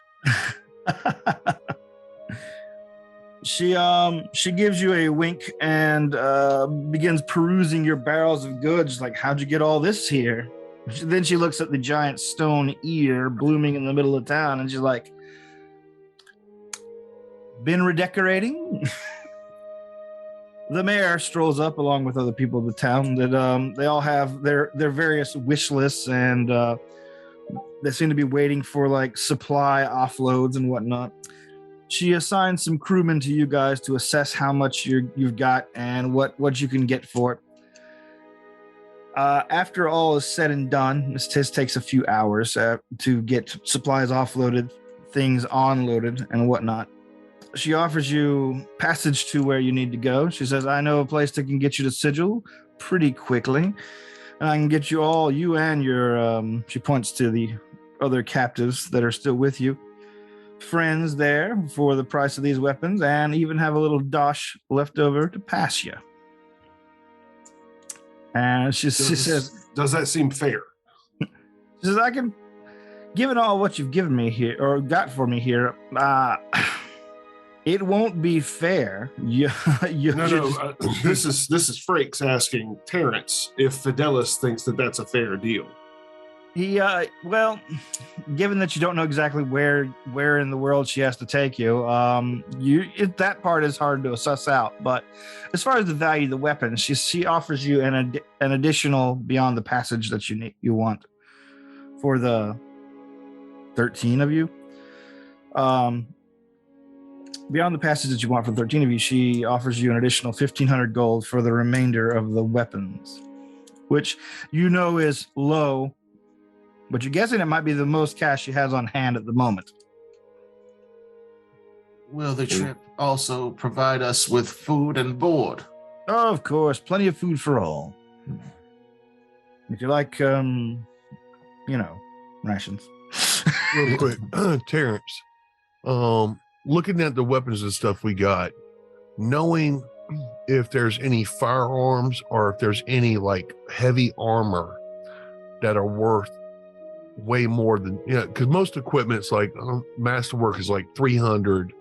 She gives you a wink and begins perusing your barrels of goods. Like, how'd you get all this here? Then she looks at the giant stone ear blooming in the middle of town, and she's like, "Been redecorating?" The mayor strolls up along with other people of the town. That they all have their various wish lists, and they seem to be waiting for like supply offloads and whatnot. She assigns some crewmen to you guys to assess how much you've got and what you can get for it. After all is said and done, this takes a few hours to get supplies offloaded, things onloaded, and whatnot. She offers you passage to where you need to go. She says, "I know a place that can get you to Sigil pretty quickly, and I can get you all, you and your," she points to the other captives that are still with you, "friends there for the price of these weapons, and even have a little dosh left over to pass you." And she says, "Does that seem fair?" She says, "I can, given all what you've given me here or got for me here, it won't be fair." No. This is Frakes asking Terrence if Fidelis thinks that that's a fair deal. Well, given that you don't know exactly where in the world she has to take you, that part is hard to suss out. But as far as the value of the weapons, she offers you an additional beyond the passage that you want for the 13 of you. Beyond the passage that you want for 13 of you, she offers you an additional 1,500 gold for the remainder of the weapons, which you know is low. But you're guessing it might be the most cash she has on hand at the moment. Will the trip also provide us with food and board? Oh, of course. Plenty of food for all. If you like, rations. Real quick, Terrence, looking at the weapons and stuff we got, knowing if there's any firearms or if there's any like heavy armor that are worth way more than, because most equipment's like masterwork is like 300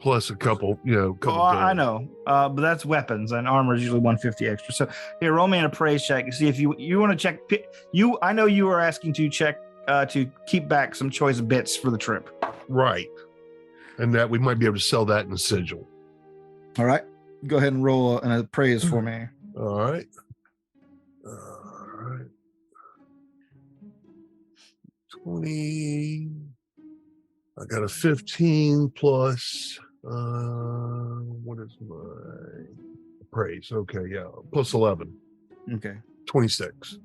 plus a couple. I know, but that's weapons, and armor is usually 150 extra. So here, roll me an appraise check and see if you want to check. I know you were asking to check to keep back some choice bits for the trip, right? And that we might be able to sell that in the sigil. All right, go ahead and roll an appraise for me. All right. 20. I got a 15 plus. What is my praise? Okay, yeah, plus 11. Okay, 26.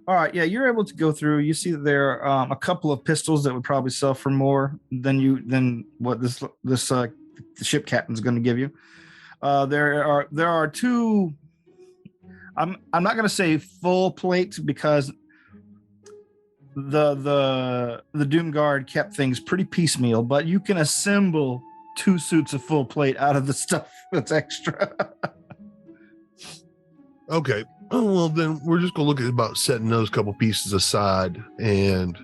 All right, yeah, you're able to go through. You see that there are a couple of pistols that would probably sell for more than what this the ship captain's going to give you. There are two. I'm not going to say full plate because the Doom Guard kept things pretty piecemeal, but you can assemble 2 suits of full plate out of the stuff that's extra. Okay. Oh, well, then we're just gonna look at about setting those couple pieces aside and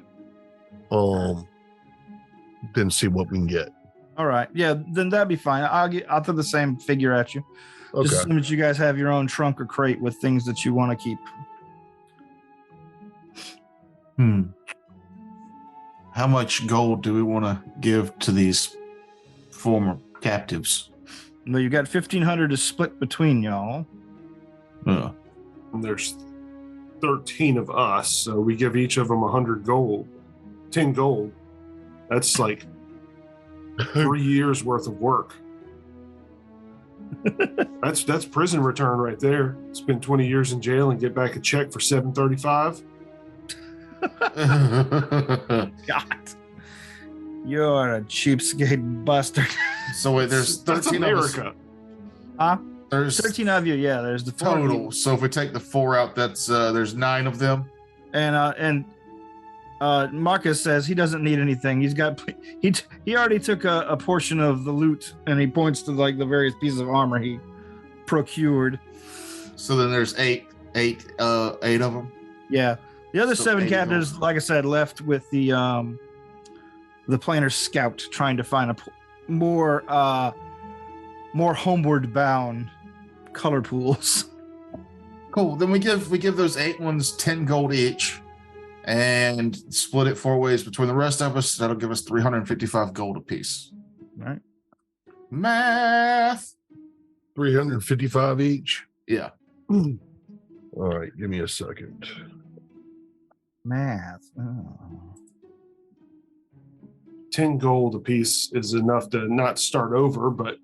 then see what we can get. All right. Yeah, then that'd be fine. I'll throw the same figure at you. Okay. Just assume that you guys have your own trunk or crate with things that you want to keep. How much gold do we want to give to these former captives? Well, you got 1,500 to split between y'all. And there's 13 of us, so we give each of them 100 gold, 10 gold. That's like 3 years worth of work. That's prison return right there. Spend 20 years in jail and get back a check for $735. God, you're a cheapskate bastard. So wait, there's 13 America. Huh? There's 13 of you, yeah. There's the total. So if we take the 4 out, that's there's 9 of them. And Marcus says he doesn't need anything. He's got he already took a portion of the loot, and he points to like the various pieces of armor he procured. So then there's eight of them. Yeah. The other So 7 eight captives, like I said, left with the planar scout trying to find a more more homeward bound color pools. Cool. Then we give those 8 ones 10 gold each, and split it 4 ways between the rest of us. That'll give us 355 gold apiece. Right. Math. 355 each. Yeah. All right, give me a second. Math. Oh. 10 gold apiece is enough to not start over, but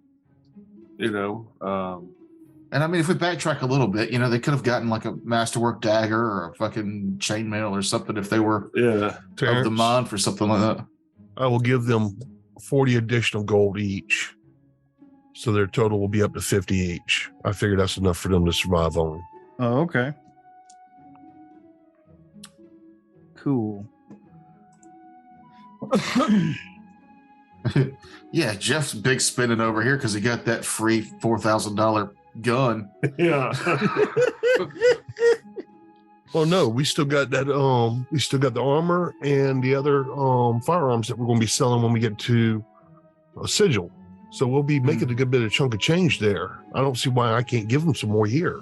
And I mean, if we backtrack a little bit, they could have gotten like a masterwork dagger or a fucking chainmail or something if they were of the mind for something like that. I will give them 40 additional gold each. So their total will be up to 50 each. I figured that's enough for them to survive on. Oh, okay. Cool. Yeah, Jeff's big spending over here because he got that free $4,000 gun. yeah. Well, no, we still got that. We still got the armor and the other firearms that we're going to be selling when we get to Sigil. So we'll be making a good bit of chunk of change there. I don't see why I can't give them some more here.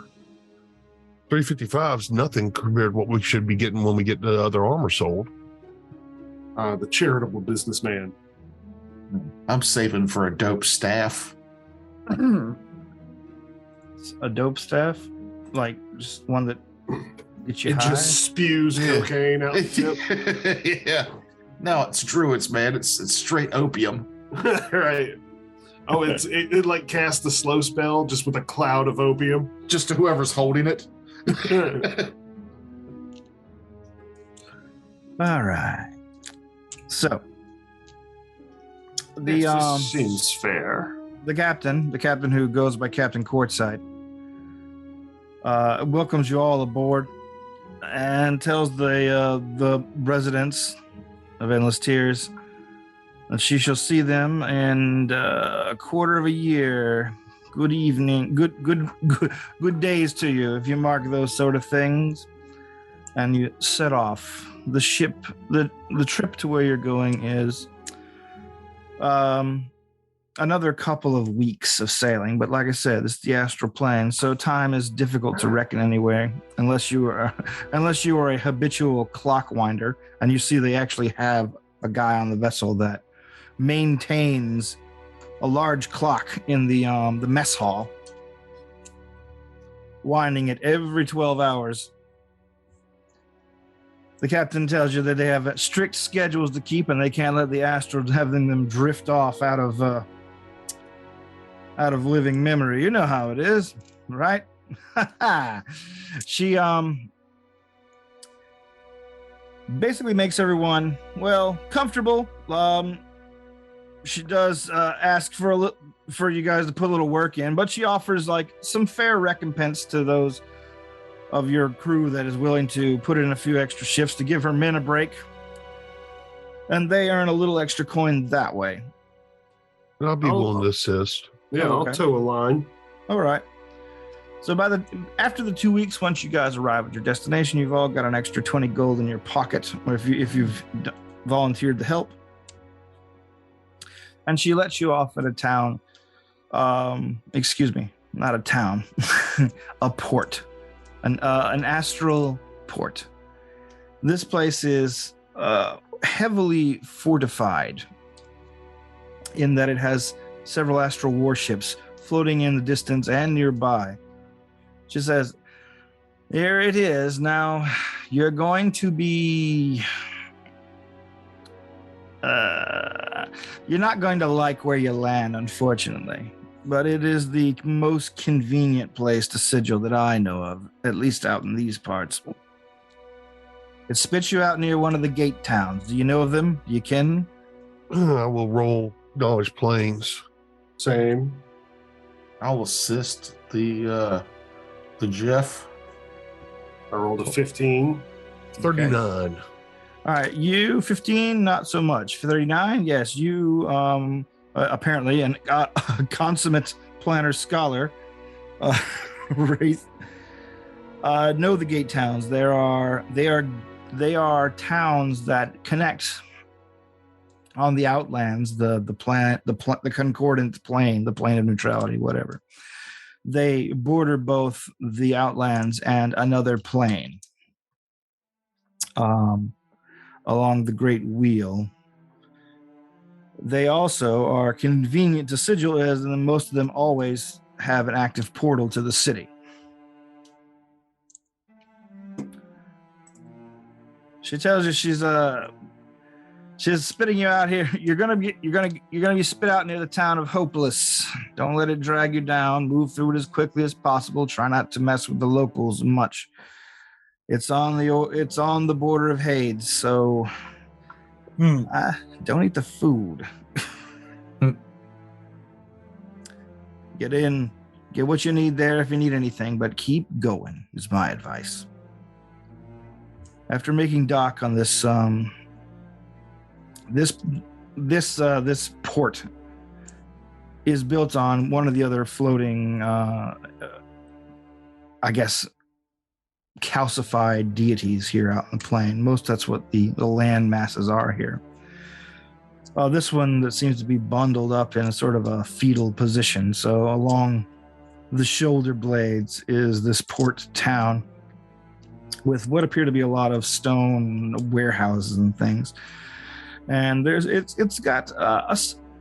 355 is nothing compared to what we should be getting when we get the other armor sold. The charitable businessman. I'm saving for a dope staff. A dope staff? Like just one that gets you It high? just spews cocaine out the tip. Yeah. No, it's druids, man. It's straight opium. Right. Oh, it like casts the slow spell just with a cloud of opium. Just to whoever's holding it. All right. So the This seems fair. the captain who goes by Captain Courtside, welcomes you all aboard and tells the residents of Endless Tears that she shall see them in a quarter of a year. Good evening, good days to you if you mark those sort of things. And you set off. The ship, the trip to where you're going is another couple of weeks of sailing. But like I said, this is the astral plane, so time is difficult to reckon anyway, unless you are a habitual clock winder, and you see they actually have a guy on the vessel that maintains a large clock in the mess hall, winding it every 12 hours. The captain tells you that they have strict schedules to keep, and they can't let the astrals having them drift off out of living memory. You know how it is, right? She basically makes everyone comfortable. She does ask for you guys to put a little work in, but she offers like some fair recompense to those of your crew that is willing to put in a few extra shifts to give her men a break, and they earn a little extra coin that way. I'll be willing to assist. Yeah, Okay. I'll toe a line. All right. So after the 2 weeks, once you guys arrive at your destination, you've all got an extra 20 gold in your pocket, or if you've volunteered to help. And she lets you off at a town. Excuse me, not a town, a port. An astral port. This place is heavily fortified in that it has several astral warships floating in the distance and nearby. She says, here it is. Now, you're going to be... you're not going to like where you land, unfortunately. But it is the most convenient place to sigil that I know of, at least out in these parts. It spits you out near one of the gate towns. Do you know of them? You can? I will roll knowledge planes. Same. I'll assist the Jeff. I rolled a 15. 39. All right, you 15, not so much. 39, yes, you apparently a consummate planner scholar, Wraith, know the gate towns. They are towns that connect on the Outlands, the concordant plane, the plane of neutrality, whatever. They border both the Outlands and another plane along the Great Wheel. They also are convenient to sigil, as most of them always have an active portal to the city. She tells you she's spitting you out here. You're gonna be spit out near the town of Hopeless. Don't let it drag you down. Move through it as quickly as possible. Try not to mess with the locals much. It's on the border of Hades, so don't eat the food. Get in, get what you need there if you need anything, but keep going is my advice. After making dock on this port is built on one of the other floating, I guess, calcified deities here out in the plain. That's what the land masses are here. This one that seems to be bundled up in a sort of a fetal position. So along the shoulder blades is this port town with what appear to be a lot of stone warehouses and things. And it's got a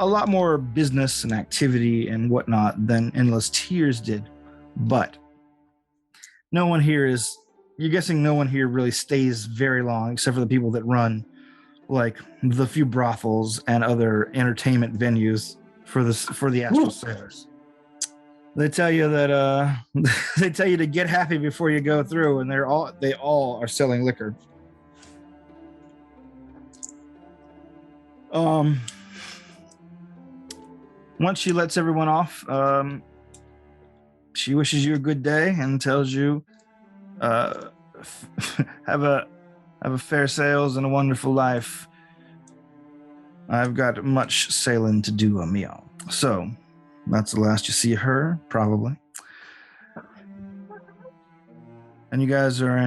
lot more business and activity and whatnot than Endless Tears did. But you're guessing no one here really stays very long, except for the people that run like the few brothels and other entertainment venues for the Astral Sailors. They tell you that they tell you to get happy before you go through, and they all are selling liquor. Once she lets everyone off, she wishes you a good day and tells you have a fair sails and a wonderful life. I've got much sailing to do on me own. So that's the last you see of her, probably. And you guys are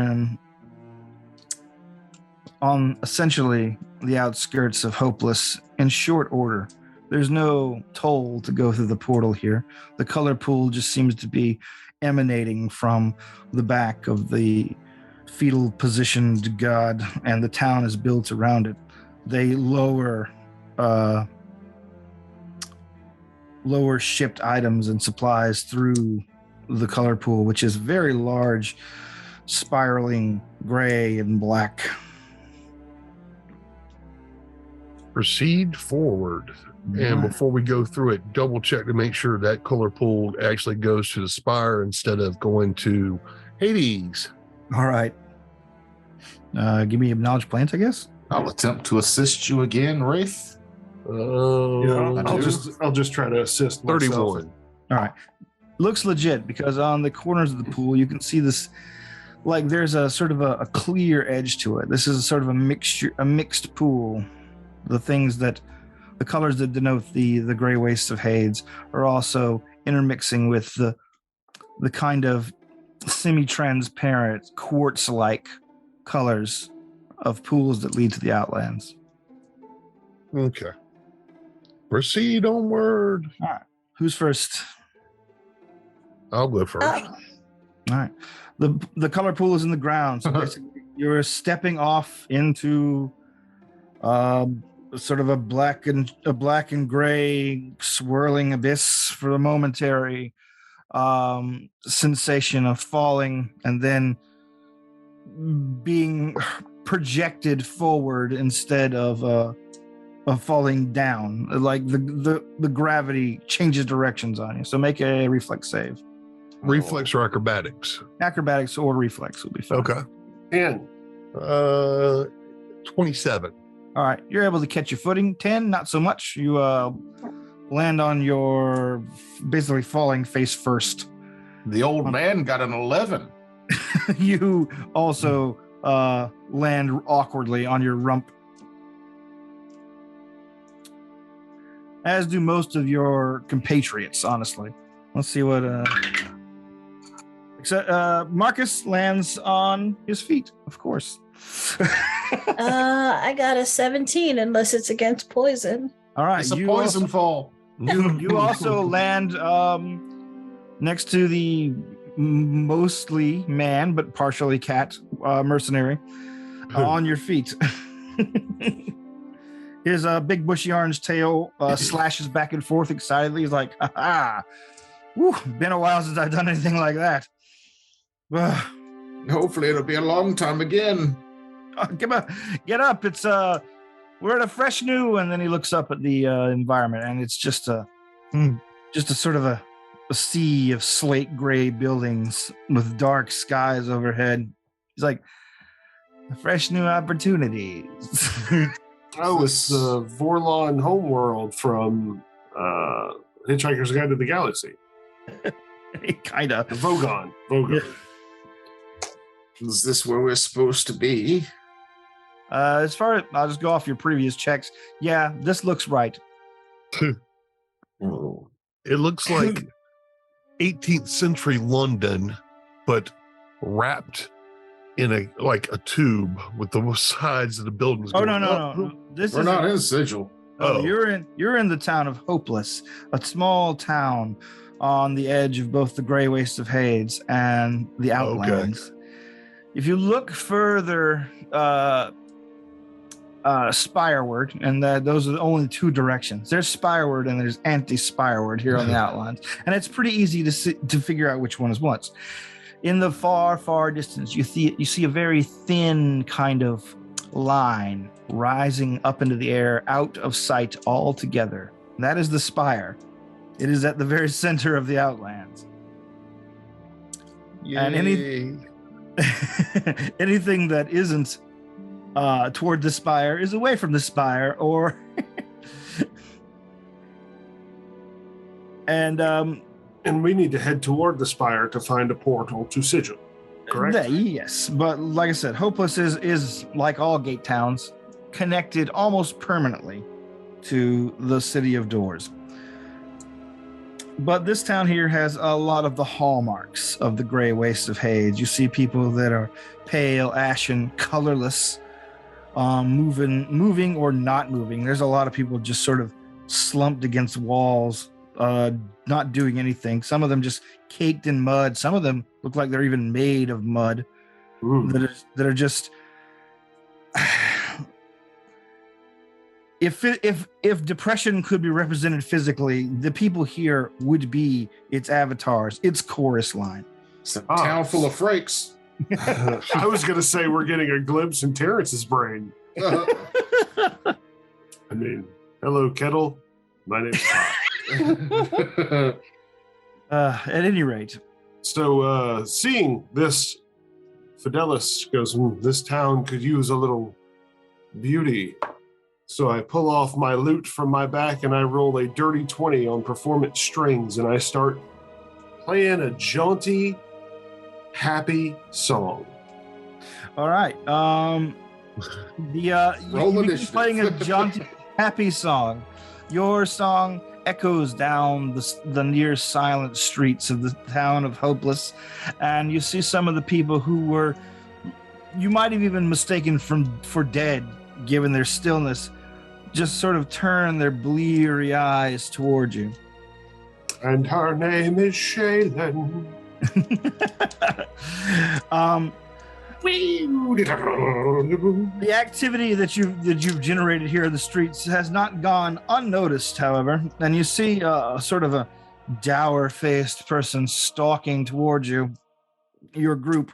on essentially the outskirts of Hopeless in short order. There's no toll to go through the portal here. The color pool just seems to be emanating from the back of the fetal positioned god, and the town is built around it. They lower shipped items and supplies through the color pool, which is very large, spiraling gray and black. Proceed forward. And before we go through it, double check to make sure that color pool actually goes to the spire instead of going to Hades. All right. Give me a knowledge plant, I guess. I'll attempt to assist you again, Wraith. I'll just try to assist myself. 31. All right. Looks legit, because on the corners of the pool you can see this, like there's a sort of a clear edge to it. This is a sort of a mixed pool. The colors that denote the gray wastes of Hades are also intermixing with the kind of semi-transparent quartz-like colors of pools that lead to the Outlands. Okay. Proceed onward. All right. Who's first? I'll go first. All right. The color pool is in the ground. So basically you're stepping off into sort of a black and gray swirling abyss for a momentary sensation of falling and then being projected forward instead of falling down. Like the gravity changes directions on you. So make a reflex save. Reflex or acrobatics? Acrobatics or reflex will be fine. Okay. 10. 27. All right, you're able to catch your footing. 10, not so much. You land on your basically falling face first. The old man got an 11. You also land awkwardly on your rump. As do most of your compatriots, honestly. Let's see what... Except Marcus lands on his feet, of course. I got a 17 unless it's against poison. All right, It's a poison fall. You also land next to the mostly man but partially cat mercenary on your feet. His big bushy orange tail slashes back and forth excitedly. He's like, "Ah, been a while since I've done anything like that." Hopefully it'll be a long time again. Get up! It's we're at a fresh new. And then he looks up at the environment, and it's just a sort of a sea of slate gray buildings with dark skies overhead. He's like, a fresh new opportunity. Oh, it's the Vorlon homeworld from Hitchhiker's Guide to the Galaxy. Kind of. Vogon. Yeah. Is this where we're supposed to be? As far as I'll just go off your previous checks. Yeah, this looks right. Oh. It looks like 18th century London, but wrapped in a tube with the sides of the buildings. Oh, going up. no. We're not in Sigil. Oh, you're in the town of Hopeless, a small town on the edge of both the Grey Waste of Hades and the Outlands. Okay. If you look further spireward, and those are the only two directions. There's spireward and there's anti-spireward here on the Outlands, and it's pretty easy to figure out which one is what. In the far distance, you see a very thin kind of line rising up into the air, out of sight altogether. That is the spire. It is at the very center of the Outlands. Yay. And anything that isn't toward the spire is away from the spire, or and we need to head toward the spire to find a portal to Sigil, correct? Yes, but like I said, Hopeless is like all gate towns, connected almost permanently to the City of Doors. But this town here has a lot of the hallmarks of the Grey Waste of Hades. You see people that are pale, ashen, colorless, moving or not moving. There's a lot of people just sort of slumped against walls, not doing anything. Some of them just caked in mud. Some of them look like they're even made of mud. That are just. If depression could be represented physically, the people here would be its avatars, its chorus line. It's a town full of freaks. I was going to say we're getting a glimpse in Terrence's brain. I mean, hello, Kettle. My name's Todd. At any rate. So seeing this, Fidelis goes, this town could use a little beauty. So I pull off my lute from my back and I roll a dirty 20 on performance strings and I start playing a jaunty, happy song. All right. You're playing a jaunty, happy song. Your song echoes down the near silent streets of the town of Hopeless, and you see some of the people who you might have even mistaken for dead, given their stillness, just sort of turn their bleary eyes towards you. And her name is Shaylin. The activity that you've generated here in the streets has not gone unnoticed, however, and you see sort of a dour-faced person stalking towards you, your group.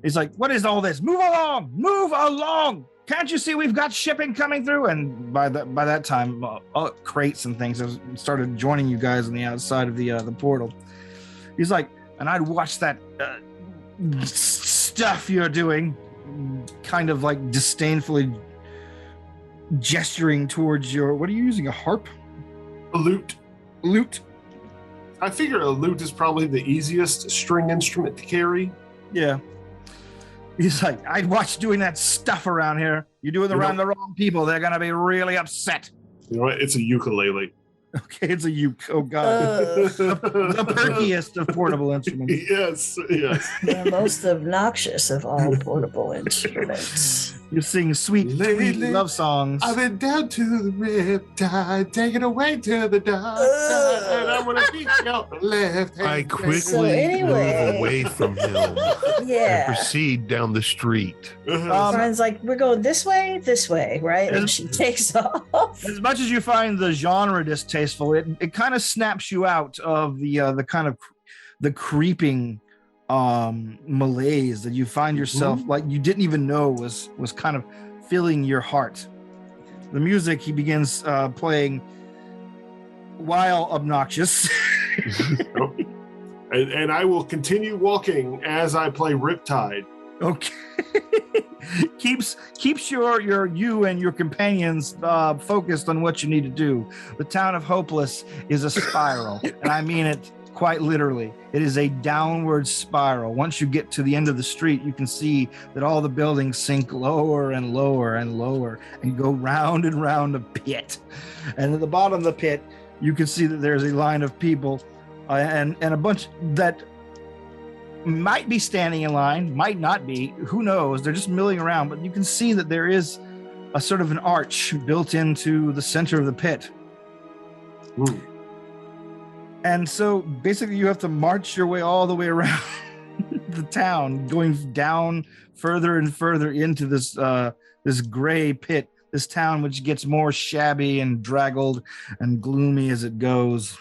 He's like, "What is all this? Move along! Move along! Can't you see we've got shipping coming through?" And by that time, crates and things have started joining you guys on the outside of the portal. He's like, "And I'd watch that stuff you're doing," kind of like disdainfully gesturing towards your. What are you using? A harp? A lute. Lute. I figure a lute is probably the easiest string instrument to carry. Yeah. He's like, "I'd watch doing that stuff around here. You're doing around the wrong people. They're going to be really upset." You know what? It's a ukulele. Okay, it's a uke. Oh God, the perkiest of portable instruments. Yes. The most obnoxious of all portable instruments. You sing sweet, sweet love songs. I've been down to the riptide, taken away to the dark side, and I want to beat your left hand. I quickly So anyway. move away from him and Yeah. proceed down the street. Friend's like, we're going this way, right? And she takes off. As much as you find the genre distasteful, it kind of snaps you out of the kind of the creeping malaise that you find yourself like you didn't even know was kind of filling your heart. The music he begins playing, while obnoxious. and I will continue walking as I play Riptide. Okay. keeps you and your companions focused on what you need to do. The town of Hopeless is a spiral, and I mean it quite literally. It is a downward spiral. Once you get to the end of the street, you can see that all the buildings sink lower and lower and lower and go round and round a pit. And at the bottom of the pit, you can see that there's a line of people and a bunch that might be standing in line, might not be, who knows? They're just milling around, but you can see that there is a sort of an arch built into the center of the pit. Ooh. And so basically you have to march your way all the way around the town, going down further and further into this this gray pit, this town which gets more shabby and draggled and gloomy as it goes.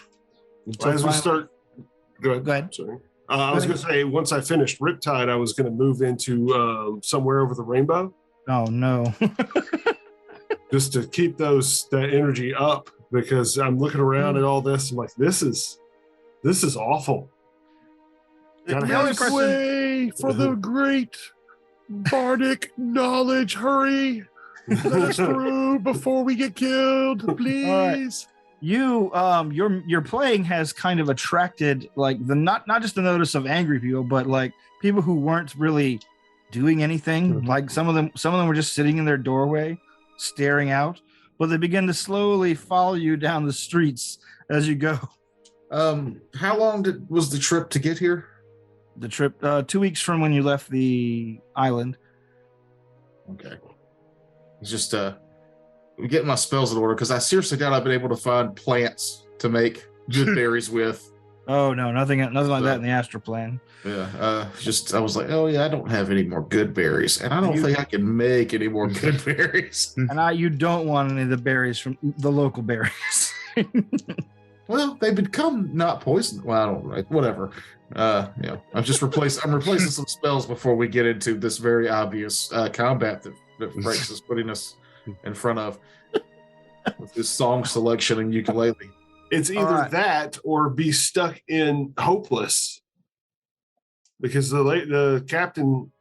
So as we start, go ahead. Sorry. I was going to say, once I finished Riptide, I was going to move into Somewhere Over the Rainbow. Oh no! Just to keep that energy up, because I'm looking around at all this. I'm like, this is awful. Make way for the great bardic knowledge. Hurry, let us through before we get killed, please. You your playing has kind of attracted like the not just the notice of angry people, but like people who weren't really doing anything. Like some of them were just sitting in their doorway staring out, but they begin to slowly follow you down the streets as you go. How long was the trip to get here? The trip 2 weeks from when you left the island. Okay. It's just getting my spells in order, because I seriously doubt I've been able to find plants to make good berries with. Oh no, nothing like that in the astral plane. Yeah, I was like, oh yeah, I don't have any more good berries, and I don't think I can make any more good berries. And you don't want any of the berries from the local berries. Well, they become not poison. Well, I don't know, whatever. Yeah, I'm replacing some spells before we get into this very obvious combat that Franks is putting us in front of with this song selection and ukulele. It's either that or be stuck in Hopeless, because the Captain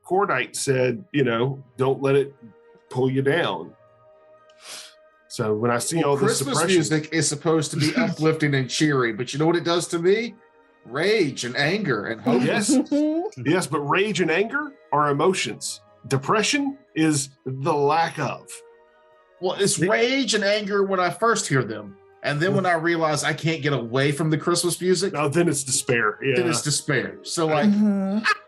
Cordite said, don't let it pull you down. So when I see all this Christmas music is supposed to be uplifting and cheery, but you know what it does to me? Rage and anger and hope. Yes, but rage and anger are emotions. Depression is the lack of. Well, it's rage and anger when I first hear them. And then when I realize I can't get away from the Christmas music, then it's despair. Yeah. Then it's despair. So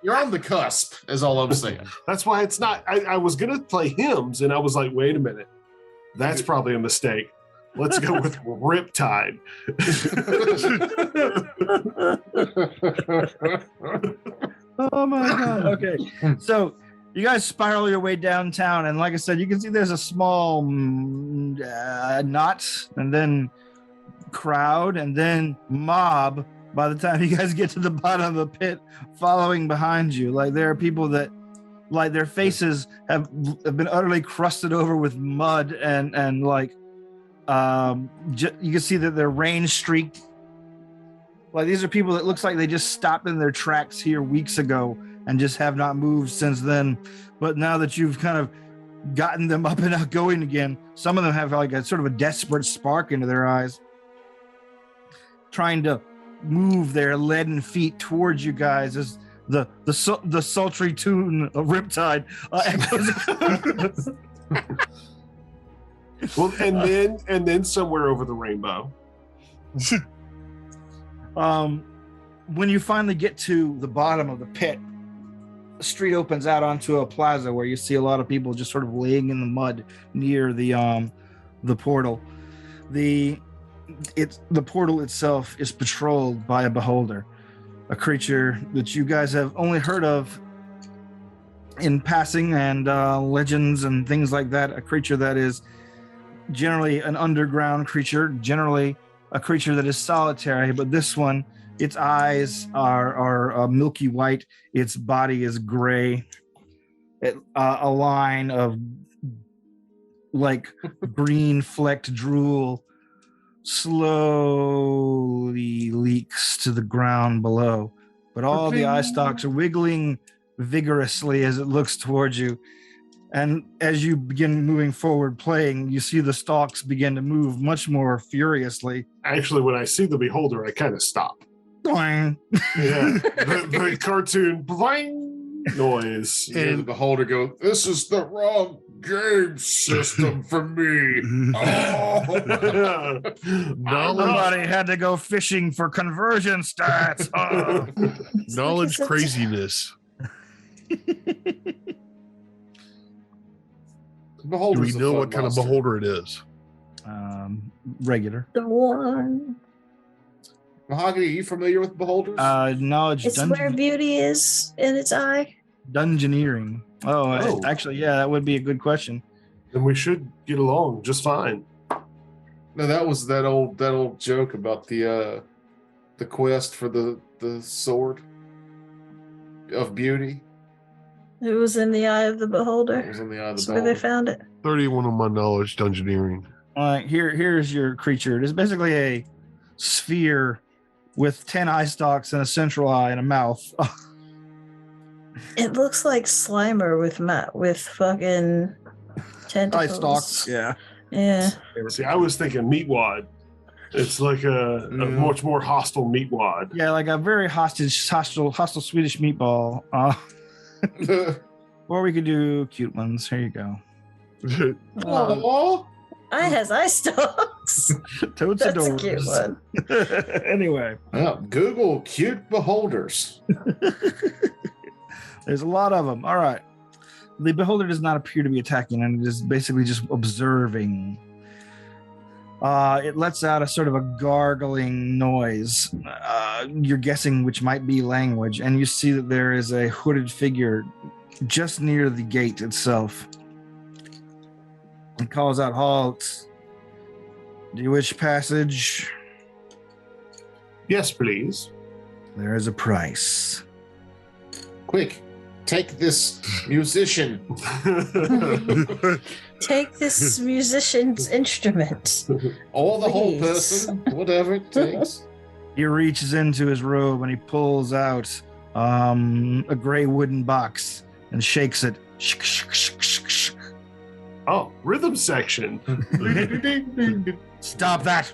you're on the cusp, is all I'm saying. That's why it's not. I was going to play hymns, and I was like, wait a minute. That's probably a mistake. Let's go with Riptide. Oh my God. Okay. So you guys spiral your way downtown, and like I said, you can see there's a small knot, and then crowd, and then mob by the time you guys get to the bottom of the pit following behind you. Like there are people that like their faces have been utterly crusted over with mud and like you can see that they're rain streaked. Like these are people that looks like they just stopped in their tracks here weeks ago and just have not moved since then. But now that you've kind of gotten them up and out going again, some of them have like a sort of a desperate spark into their eyes, trying to move their leaden feet towards you guys as the sultry tune of Riptide echoes. Well, and then Somewhere Over the Rainbow. When you finally get to the bottom of the pit, the street opens out onto a plaza where you see a lot of people just sort of laying in the mud near the portal. The portal itself is patrolled by a beholder, a creature that you guys have only heard of in passing and legends and things like that. A creature that is generally an underground creature, generally a creature that is solitary, but this one, its eyes are milky white, its body is gray. A line of like green flecked drool slowly leaks to the ground below, but all the eye stalks are wiggling vigorously as it looks towards you. And as you begin moving forward playing, you see the stalks begin to move much more furiously. Actually, when I see the beholder, I kind of stop. Boing. Yeah, the cartoon boing noise. And the beholder goes, "This is the wrong game system for me." Somebody had to go fishing for conversion stats. Knowledge craziness. Do we know what kind of beholder it is? Regular. The one. Mahogany, are you familiar with beholders? Knowledge. It's where beauty is in its eye. Dungeoneering. Oh, actually, yeah, that would be a good question. Then we should get along just fine. No, that was that old joke about the quest for the sword of beauty. It was in the eye of the beholder. It was in the eye of the That's where they beholder. found it. 31 on my knowledge, dungeoneering. Here's your creature. It is basically a sphere with 10 eye stalks and a central eye and a mouth. It looks like Slimer with fucking tentacles. Eye stalks. Yeah. Yeah. See, I was thinking meatwad. It's like a much more hostile meatwad. Yeah, like a very hostile Swedish meatball. Or we could do cute ones. Here you go. Oh, I has eye stalks. Totes That's adores. a cute one. Anyway. yeah, Google cute beholders. There's a lot of them. All right. The beholder does not appear to be attacking, and it is basically just observing. It lets out a sort of a gargling noise. You're guessing which might be language, and you see that there is a hooded figure just near the gate itself. It calls out, "Halt. Do you wish passage?" Yes, please. There is a price. Quick, take this musician. Take this musician's instrument. Or the whole Please. person, whatever it takes. He reaches into his robe and he pulls out a gray wooden box and shakes it. Oh, rhythm section. Stop that.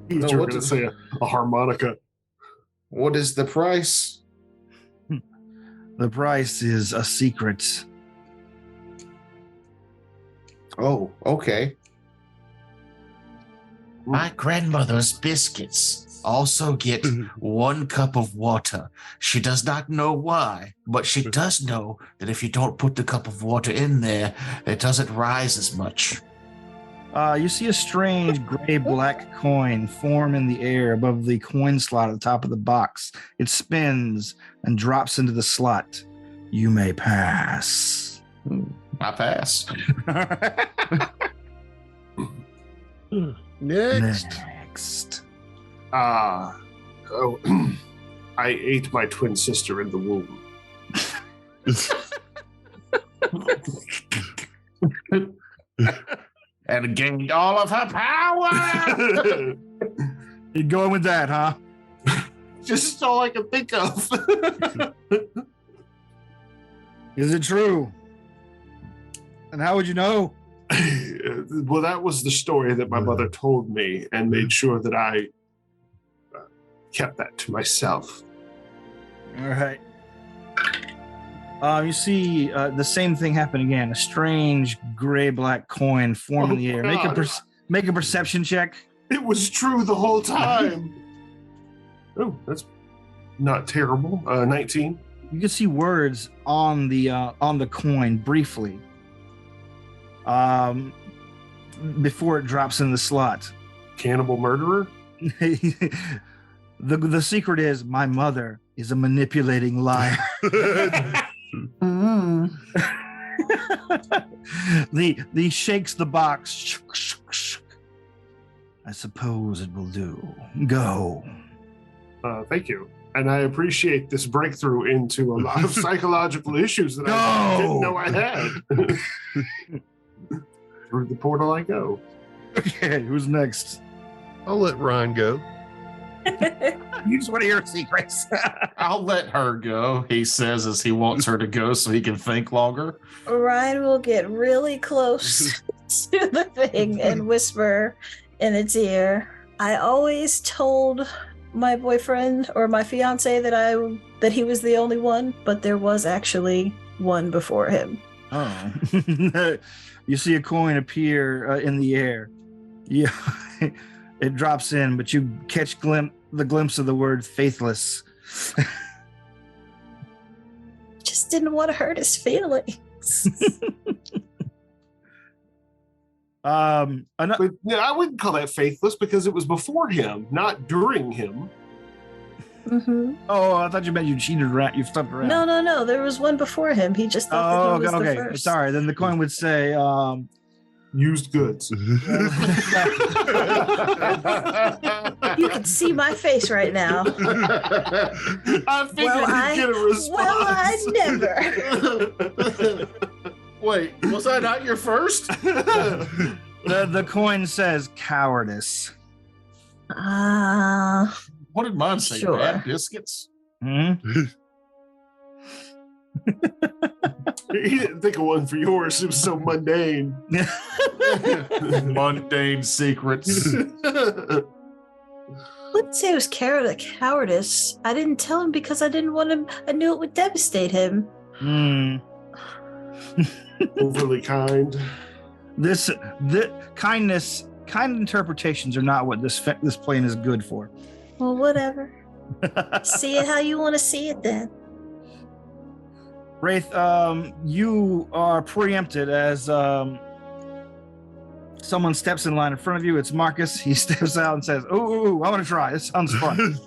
You No, were what going to does- say a harmonica. What is the price? The price is a secret. Oh, okay. My grandmother's biscuits also get 1 cup of water. She does not know why, but she does know that if you don't put the cup of water in there, it doesn't rise as much. You see a strange gray-black coin form in the air above the coin slot at the top of the box. It spins and drops into the slot. You may pass. I pass. Next. Next. I ate my twin sister in the womb. And gained all of her power. You going with that, huh? Just all I can think of. Is it true? And how would you know? Well, that was the story that my mother told me and made sure that I kept that to myself. All right. You see the same thing happen again. A strange gray-black coin form in the air. God. Make a perception check. It was true the whole time. Oh, that's not terrible. 19. You can see words on the coin briefly. Before it drops in the slot. Cannibal murderer? The secret is my mother is a manipulating liar. The shakes the box. I suppose it will do. Go. Thank you. And I appreciate this breakthrough into a lot of psychological issues that I didn't know I had. Through the portal I go. Okay, who's next? I'll let Ryan go. You just want to hear secrets. I'll let her go, he says as he wants her to go so he can think longer. Ryan will get really close to the thing and whisper in its ear. I always told my boyfriend or my fiance that he was the only one, but there was actually one before him. Oh. You see a coin appear in the air. Yeah. It drops in, but you catch the glimpse of the word faithless. Just didn't want to hurt his feelings. But, yeah, I wouldn't call that faithless because it was before him, not during him. Mm-hmm. Oh, I thought you meant you cheated around. You stumped around. No. There was one before him. He just thought that he was the first. Sorry. Then the coin would say, used goods. You can see my face right now. I figured you'd get a response. Well, I never. Wait, was that not your first? the coin says cowardice. What did mine say? Sure. Bad biscuits? Hmm? He didn't think of one for yours. It was so mundane. Mundane secrets. I wouldn't say it was cowardice. I didn't tell him because I didn't want him. I knew it would devastate him. Overly kind. Kind interpretations are not what this plane is good for. Well, whatever. See it how you want to see it then. Wraith, you are preempted as someone steps in line in front of you. It's Marcus. He steps out and says, "Ooh, I want to try. This sounds fun."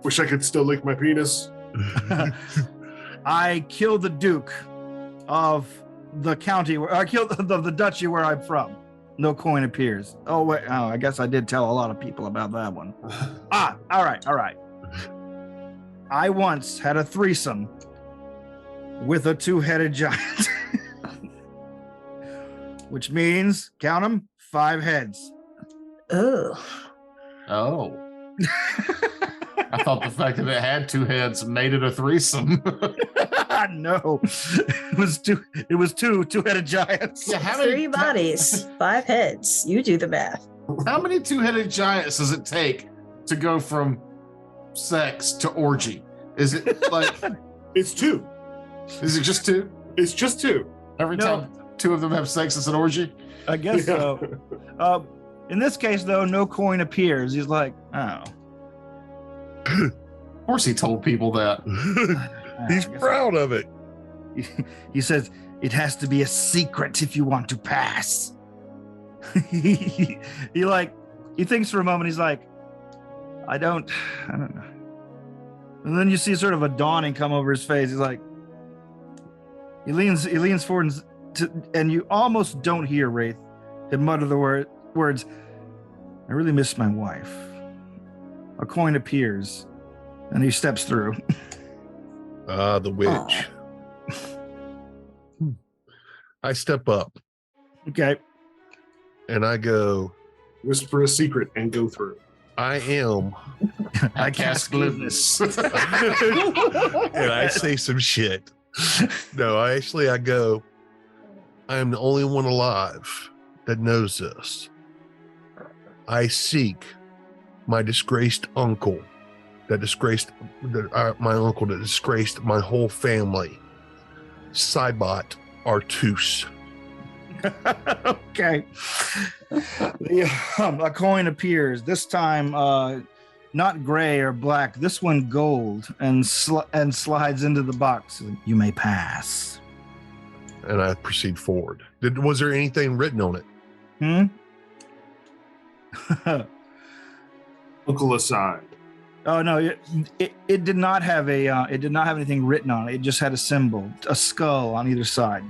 Wish I could still lick my penis. I killed the Duke of the county where I killed the duchy where I'm from. No coin appears. Oh wait, I guess I did tell a lot of people about that one. All right. I once had a threesome with a two-headed giant, which means, count them, 5 heads. Oh. I thought the fact that it had 2 heads made it a threesome. No, it was two two-headed giants. Yeah, how many 3 bodies, 5 heads. You do the math. How many 2-headed giants does it take to go from sex to orgy? Is it like It's 2. Is it just 2? It's just 2. Every time 2 of them have sex, it's an orgy? I guess so. In this case, though, no coin appears. He's like, oh. Of course he told people that. He's proud of it. He says, it has to be a secret if you want to pass. He thinks for a moment. He's like, I don't know. And then you see sort of a dawning come over his face. He's like, he leans forward and you almost don't hear Wraith him mutter the words, I really miss my wife. A coin appears and he steps through. The witch. I step up. Okay. And I go, whisper a secret and go through. I am. I cast glibness. And I say some shit. No, I go, I am the only one alive that knows this. I seek my disgraced uncle my uncle that disgraced my whole family, Cybot Artus. Okay. A coin appears. This time, not gray or black. This one gold, and slides into the box. You may pass. And I proceed forward. Was there anything written on it? Uncle aside. Oh no! It did not have it did not have anything written on it. It just had a symbol, a skull on either side.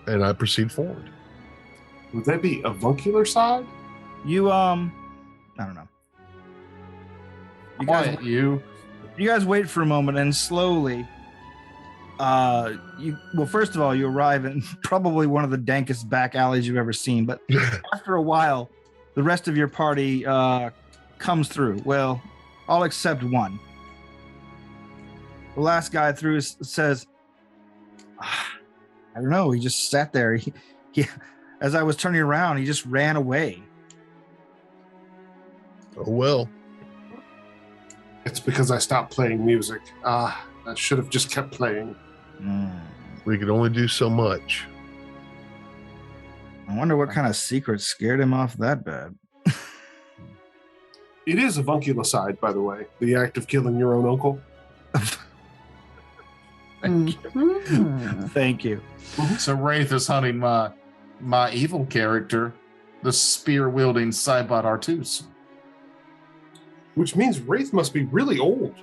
And I proceed forward. Would that be avuncular side? You I don't know. You guys wait for a moment, and slowly, first of all, you arrive in probably one of the dankest back alleys you've ever seen. But after a while, the rest of your party comes through. Well, all except one. The last guy through says, I don't know. He just sat there. He as I was turning around, he just ran away. Oh, well. It's because I stopped playing music. I should have just kept playing. We could only do so much. I wonder what kind of secret scared him off that bad. It is avunculicide, by the way. The act of killing your own uncle. Thank you. So Wraith is hunting my evil character, the spear-wielding Cybot Artus. Which means Wraith must be really old,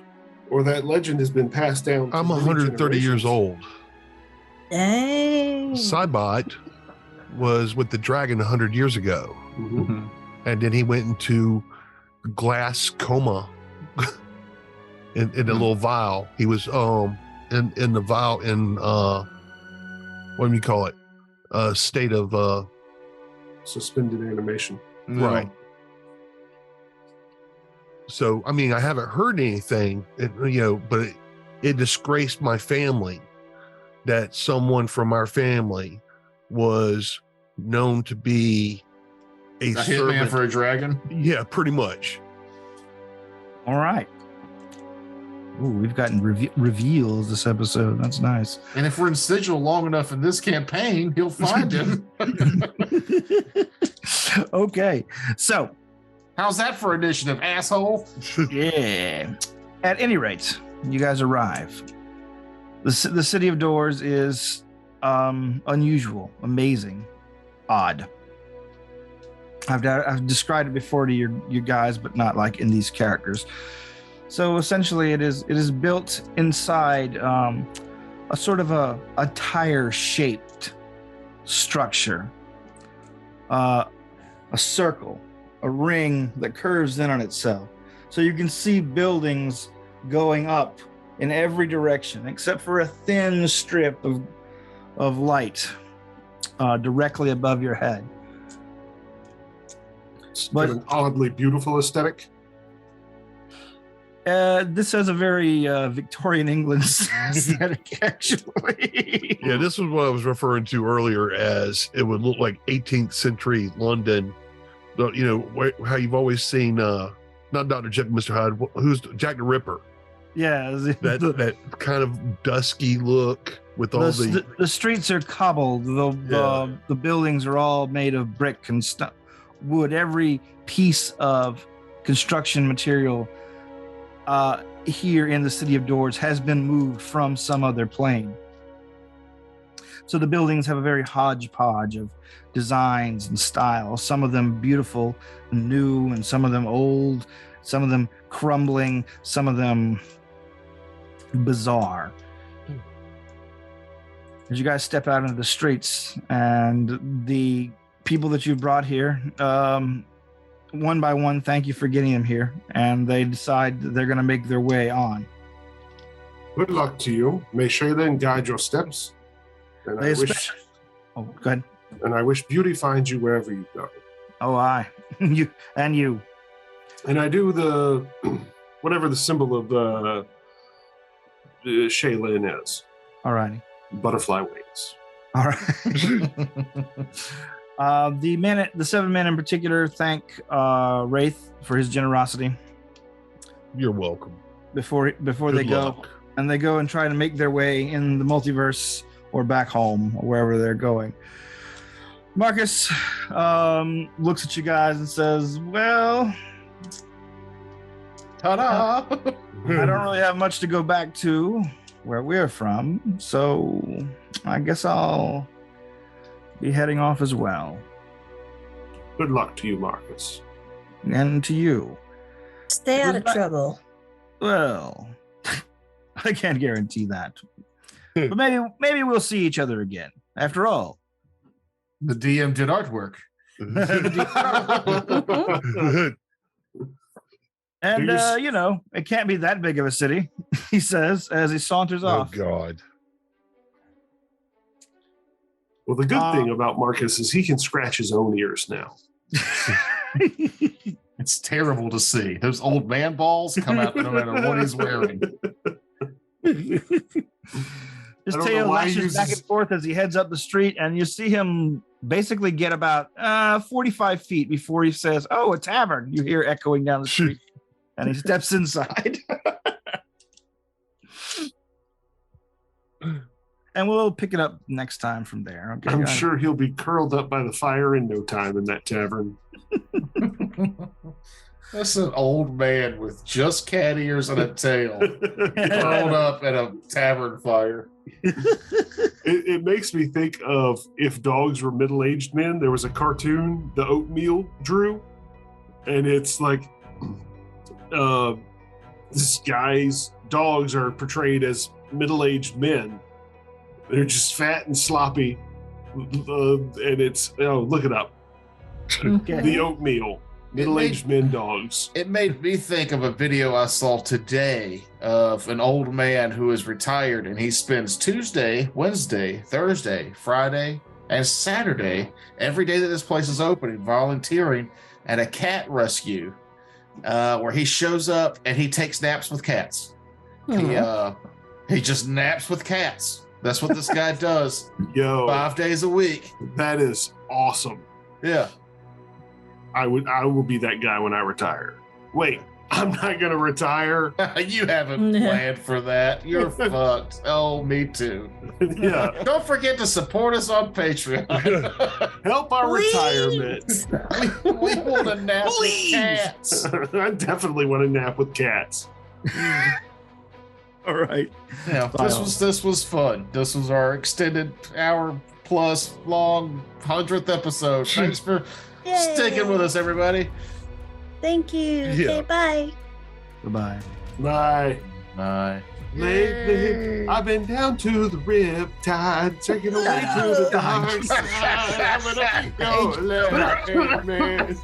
or that legend has been passed down. I'm 130 years old. Dang. Cybot was with the dragon 100 years ago. Mm-hmm. And then he went into glass coma in a little vial. He was in the vial in what do you call it? State of suspended animation. Right. So I mean, I haven't heard anything, but it disgraced my family that someone from our family was known to be a hitman for a dragon. Yeah, pretty much. All right. Ooh, we've gotten reveals this episode. That's nice. And if we're in sigil long enough in this campaign, he'll find him. Okay, so how's that for initiative, asshole? Yeah. At any rate, you guys arrive. The City of Doors is unusual, amazing, odd. I've described it before to you guys, but not like in these characters. So essentially, it is built inside a sort of a tire-shaped structure, a circle, a ring that curves in on itself. So you can see buildings going up in every direction, except for a thin strip of light directly above your head. But an oddly beautiful aesthetic. This has a very Victorian England aesthetic, actually. Yeah, this was what I was referring to earlier as it would look like 18th century London. How you've always seen, not Dr. Jekyll, Mr. Hyde, who's Jack the Ripper. Yeah. That kind of dusky look with all the streets are cobbled. The buildings are all made of brick and wood. Every piece of construction material here in the City of Doors has been moved from some other plane. So the buildings have a very hodgepodge of designs and styles, some of them beautiful and new, and some of them old, some of them crumbling, some of them bizarre. As you guys step out into the streets, and the people that you've brought here, one by one, thank you for getting them here, and they decide that they're going to make their way on. Good luck to you. May Shaylin guide your steps. And go ahead. And I wish beauty finds you wherever you go. Oh, you. And I do the whatever the symbol of the Shaylin is. All righty. Butterfly wings. All right. The 7 men in particular thank Wraith for his generosity. You're welcome. Before they go, and they go and try to make their way in the multiverse or back home or wherever they're going. Marcus looks at you guys and says, well, Ta-da! I don't really have much to go back to where we're from, so I guess I'll be heading off as well. Good luck to you, Marcus. And to you. Stay out of trouble. Well, I can't guarantee that. But maybe we'll see each other again. After all, The DM did artwork. and it can't be that big of a city, he says as he saunters Oh off. God. Well, the good thing about Marcus is he can scratch his own ears now. It's terrible to see. Those old man balls come out no matter what he's wearing. His I don't know tail why he lashes back uses- and forth as he heads up the street, and you see him basically get about 45 feet before he says, "Oh, a tavern!" You hear echoing down the street, and he steps inside. And we'll pick it up next time from there. Okay, I'm sure he'll be curled up by the fire in no time in that tavern. That's an old man with just cat ears and a tail, curled up at a tavern fire. It makes me think of if dogs were middle-aged men. There was a cartoon, The Oatmeal Drew, and it's like this guy's dogs are portrayed as middle-aged men. They're just fat and sloppy, and it's look it up. The Oatmeal. Middle-aged men dogs. It made me think of a video I saw today of an old man who is retired, and he spends Tuesday, Wednesday, Thursday, Friday, and Saturday, every day that this place is open, volunteering at a cat rescue, where he shows up and he takes naps with cats. He just naps with cats. That's what this guy does. Yo, 5 days a week. that is awesome. Yeah. I will be that guy when I retire. Wait, I'm not gonna retire. You haven't planned for that. You're fucked. Oh, me too. Yeah. Don't forget to support us on Patreon. Help our Please. retirement. we want to nap with cats. I definitely want to nap with cats. All right. Yeah, this was fun. This was our extended hour plus long 100th episode. Thanks for sticking with us, everybody. Thank you. Yeah. Okay, bye. Goodbye. Bye. Bye. Lately, I've been down to the riptide, taking away to the dark side. I'm gonna go, man.